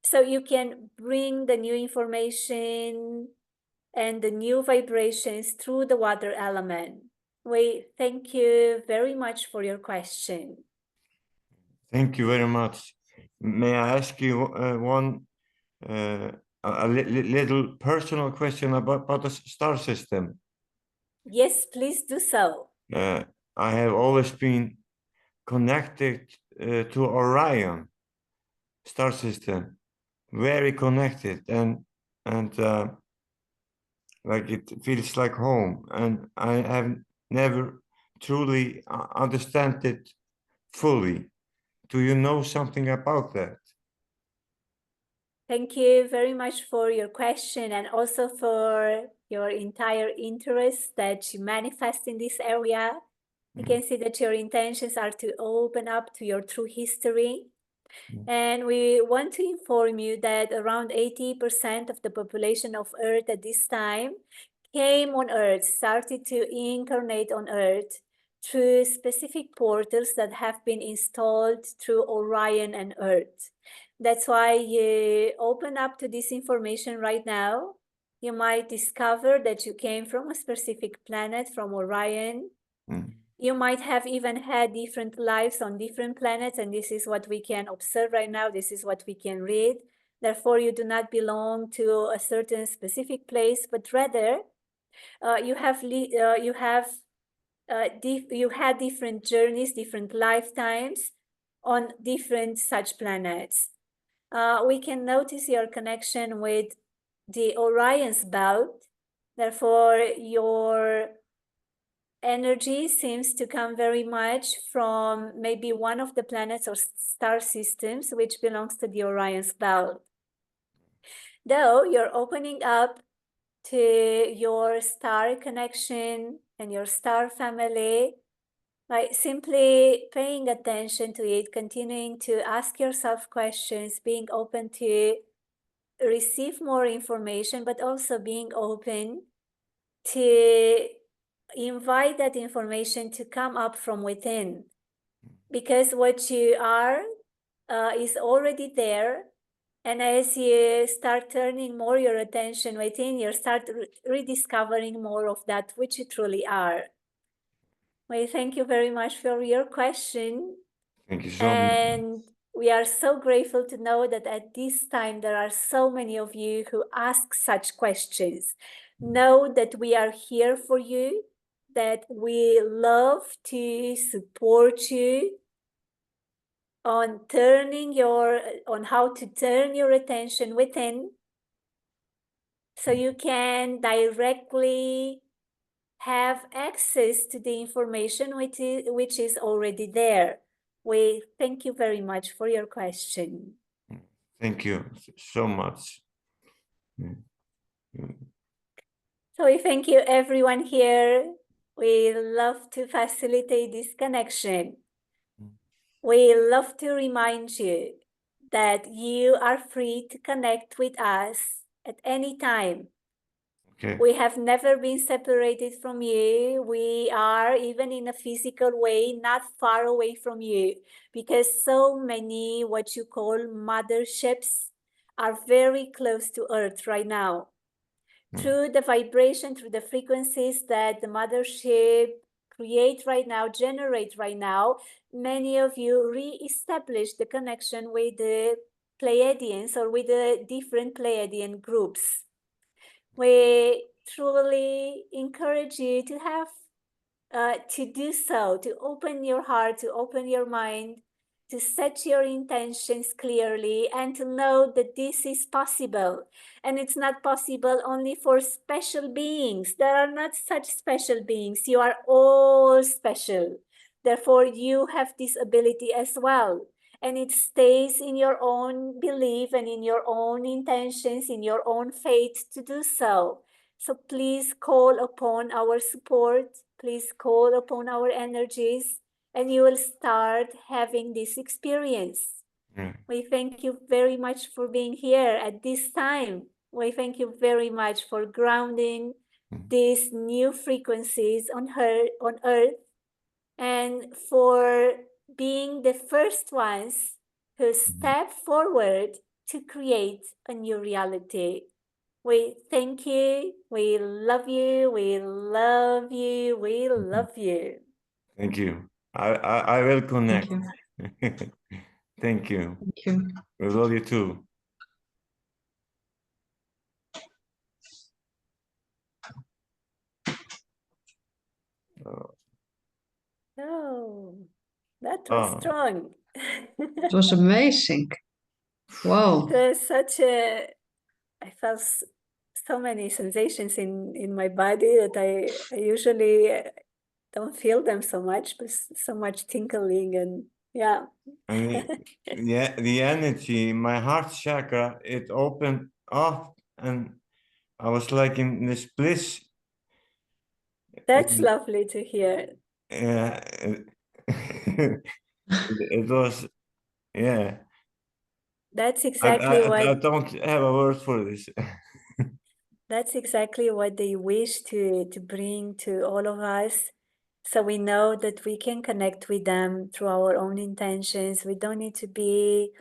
so you can bring the new information and the new vibrations through the water element. We thank you very much for your question. Thank you very much. May I ask you one little personal question about the star system? Yes, please do so. I have always been connected to Orion. star system, very connected, and like it feels like home. And I have never truly understand it fully. Do you know something about that? Thank you very much for your question and also for your entire interest that you manifest in this area. I can see that your intentions are to open up to your true history. And we want to inform you that around 80% of the population of Earth at this time came on Earth, started to incarnate on Earth through specific portals that have been installed through Orion and Earth. That's why you open up to this information right now. You might discover that you came from a specific planet, from Orion. You might have even had different lives on different planets, and this is what we can observe right now. This is what we can read. Therefore, you do not belong to a certain specific place, but rather you had different journeys, different lifetimes on different such planets. We can notice your connection with the Orion's belt. Therefore, your energy seems to come very much from maybe one of the planets or star systems which belongs to the Orion's belt. Though you're opening up to your star connection and your star family by simply paying attention to it, continuing to ask yourself questions, being open to receive more information, but also being open to invite that information to come up from within, because what you are is already there. And as you start turning more your attention within, you start rediscovering more of that which you truly are. Well, thank you very much for your question. Thank you so much. And we are so grateful to know that at this time there are so many of you who ask such questions. Know that we are here for you, that we love to support you on how to turn your attention within, so you can directly have access to the information which is already there. We thank you very much for your question. Thank you so much. So we thank you everyone here. We love to facilitate this connection. We love to remind you that you are free to connect with us at any time. Okay. We have never been separated from you. We are, even in a physical way, not far away from you, because so many what you call motherships are very close to Earth right now. Through the vibration, through the frequencies that the mothership create right now, generate right now, many of you re-establish the connection with the Pleiadians or with the different Pleiadian groups. We truly encourage you to have, to do so, to open your heart, to open your mind, to set your intentions clearly, and to know that this is possible. And it's not possible only for special beings. There are not such special beings. You are all special. Therefore, you have this ability as well. And it stays in your own belief and in your own intentions, in your own faith to do so. So please call upon our support. Please call upon our energies, and you will start having this experience. We thank you very much for being here at this time. We thank you very much for grounding these new frequencies on Earth, and for being the first ones who step forward to create a new reality. We thank you, we love you, we love you, we love you. Thank you. I will connect. Thank you. Thank you. Thank you. We love you too. Oh, that was strong. It was amazing. Wow. It was such a, I felt so many sensations in my body that I usually don't feel them so much, but so much tinkling and yeah. And the energy, my heart chakra, it opened up, and I was like in this bliss. That's lovely to hear. Yeah, it was, yeah. That's exactly I don't have a word for this. That's exactly what they wish to bring to all of us. So we know that we can connect with them through our own intentions. We don't need to be,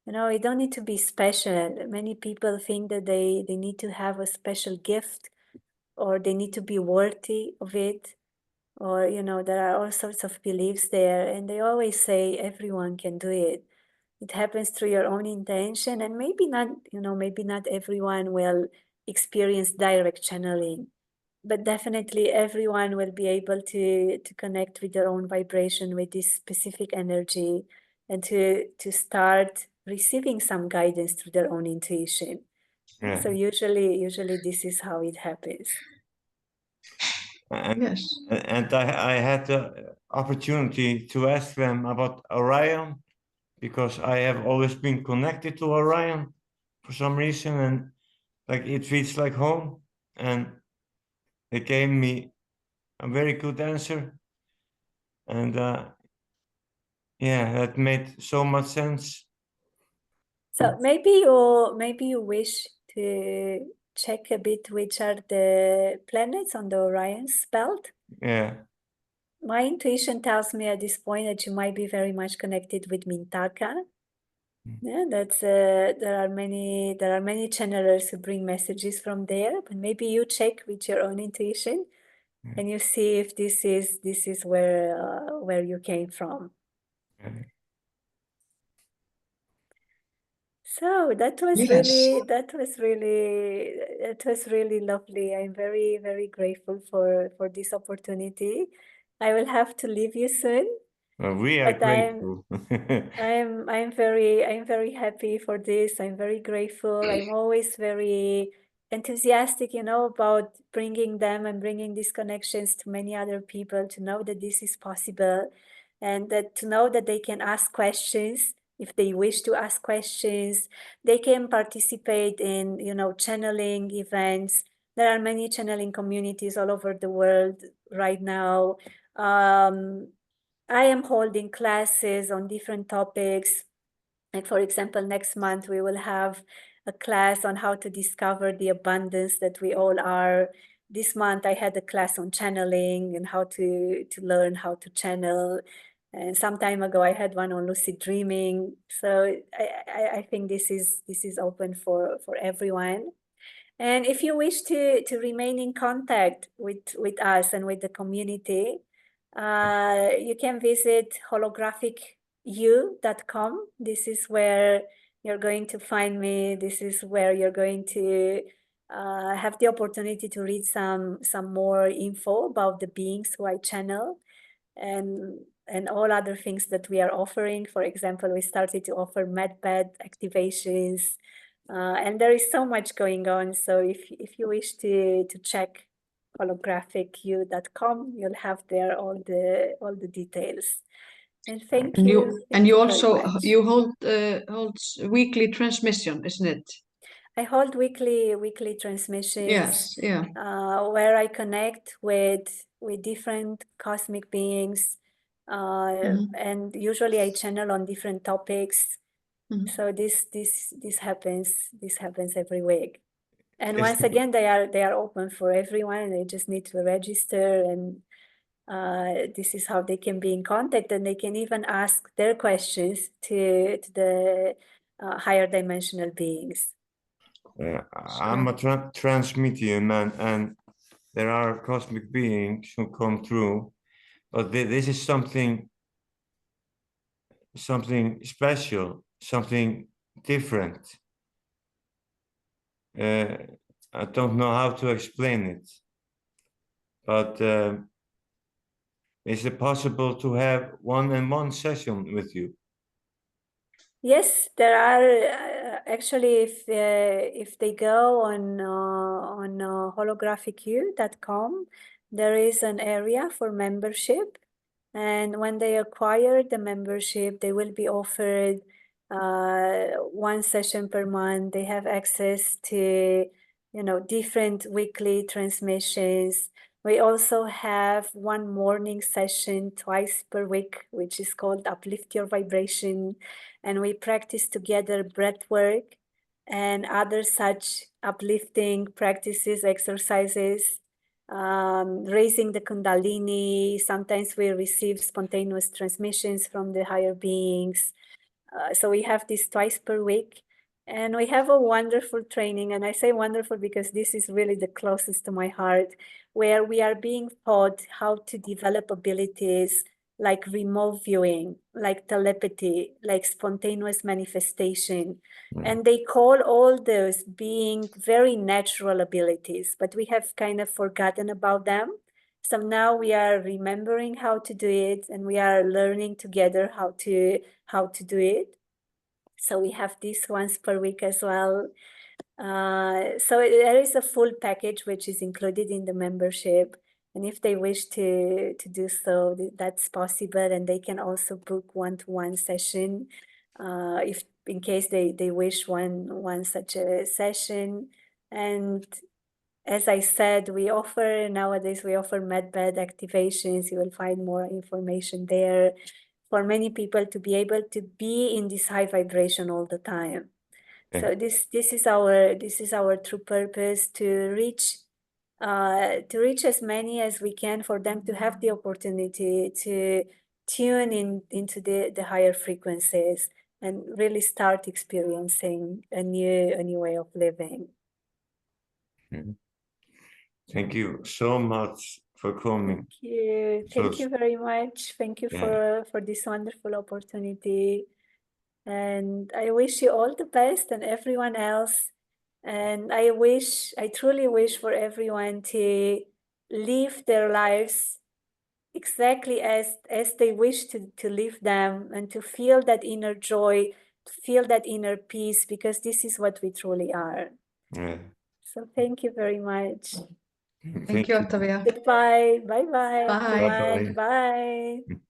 we don't need to be special. Many people think that they need to have a special gift or they need to be worthy of it. Or, there are all sorts of beliefs there. And they always say everyone can do it. It happens through your own intention, and maybe not everyone will experience direct channeling, but definitely everyone will be able to connect with their own vibration, with this specific energy, and to start receiving some guidance through their own intuition. Yeah. So usually this is how it happens. And, Yes. and I had the opportunity to ask them about Orion, because I have always been connected to Orion for some reason, and like it feels like home, and they gave me a very good answer, and yeah, that made so much sense. So maybe you wish to check a bit which are the planets on the Orion's belt. Yeah. My intuition tells me at this point that you might be very much connected with Mintaka. Yeah, that's there are many channelers who bring messages from there, but maybe you check with your own intuition and you see if this is where you came from. Yeah. So that was Yes. really lovely. I'm very, very grateful for this opportunity. I will have to leave you soon. We are But grateful. I'm very happy for this. I'm very grateful. I'm always very enthusiastic, about bringing them and bringing these connections to many other people, to know that this is possible, and that to know that they can ask questions if they wish to ask questions. They can participate in, channeling events. There are many channeling communities all over the world right now. I am holding classes on different topics. Like, for example, next month we will have a class on how to discover the abundance that we all are. This month I had a class on channeling and how to learn how to channel. And some time ago I had one on lucid dreaming. So I think this is open for everyone. And if you wish to remain in contact with us and with the community, you can visit holographicU.com. This is where you're going to find me. This is where you're going to have the opportunity to read some more info about the beings who I channel and all other things that we are offering. For example, we started to offer medbed activations, and there is so much going on. So if you wish to check holographicu.com, you'll have there all the details. And thank you. And you very also much. you hold weekly transmission, isn't it? I hold weekly transmissions. Yes. Yeah. Where I connect with different cosmic beings, and usually I channel on different topics. So this happens every week. And once again, they are open for everyone. They just need to register, and this is how they can be in contact, and they can even ask their questions to the higher dimensional beings. I'm a trans medium, and there are cosmic beings who come through, but this is something special, something different. I don't know how to explain it, but is it possible to have one-on-one session with you? Yes, there are. actually, if they go on holographicu.com, there is an area for membership, and when they acquire the membership, they will be offered 1 session per month. They have access to, different weekly transmissions. We also have 1 morning session twice per week, which is called Uplift Your Vibration. And we practice together breath work and other such uplifting practices, exercises, raising the Kundalini. Sometimes we receive spontaneous transmissions from the higher beings. So we have this twice per week. And we have a wonderful training, and I say wonderful because this is really the closest to my heart, where we are being taught how to develop abilities like remote viewing, like telepathy, like spontaneous manifestation. And they call all those being very natural abilities, but we have kind of forgotten about them. So now we are remembering how to do it, and we are learning together how to do it. So we have this once per week as well. So there is a full package which is included in the membership. And if they wish to do so, that's possible. And they can also book 1-to-1 session if in case they wish one such a session. And as I said, nowadays we offer medbed activations. You will find more information there for many people to be able to be in this high vibration all the time. Okay. So this is our true purpose, to reach as many as we can, for them to have the opportunity to tune into the higher frequencies and really start experiencing a new way of living. Thank you so much for coming. Thank you very much. Thank you Yeah. for this wonderful opportunity. And I wish you all the best, and everyone else. And I truly wish for everyone to live their lives exactly as they wish to live them, and to feel that inner joy, to feel that inner peace, because this is what we truly are. Yeah. So thank you very much. Thank you, Octavia. Goodbye. Bye-bye, Bye. everyone. Bye-bye. Bye.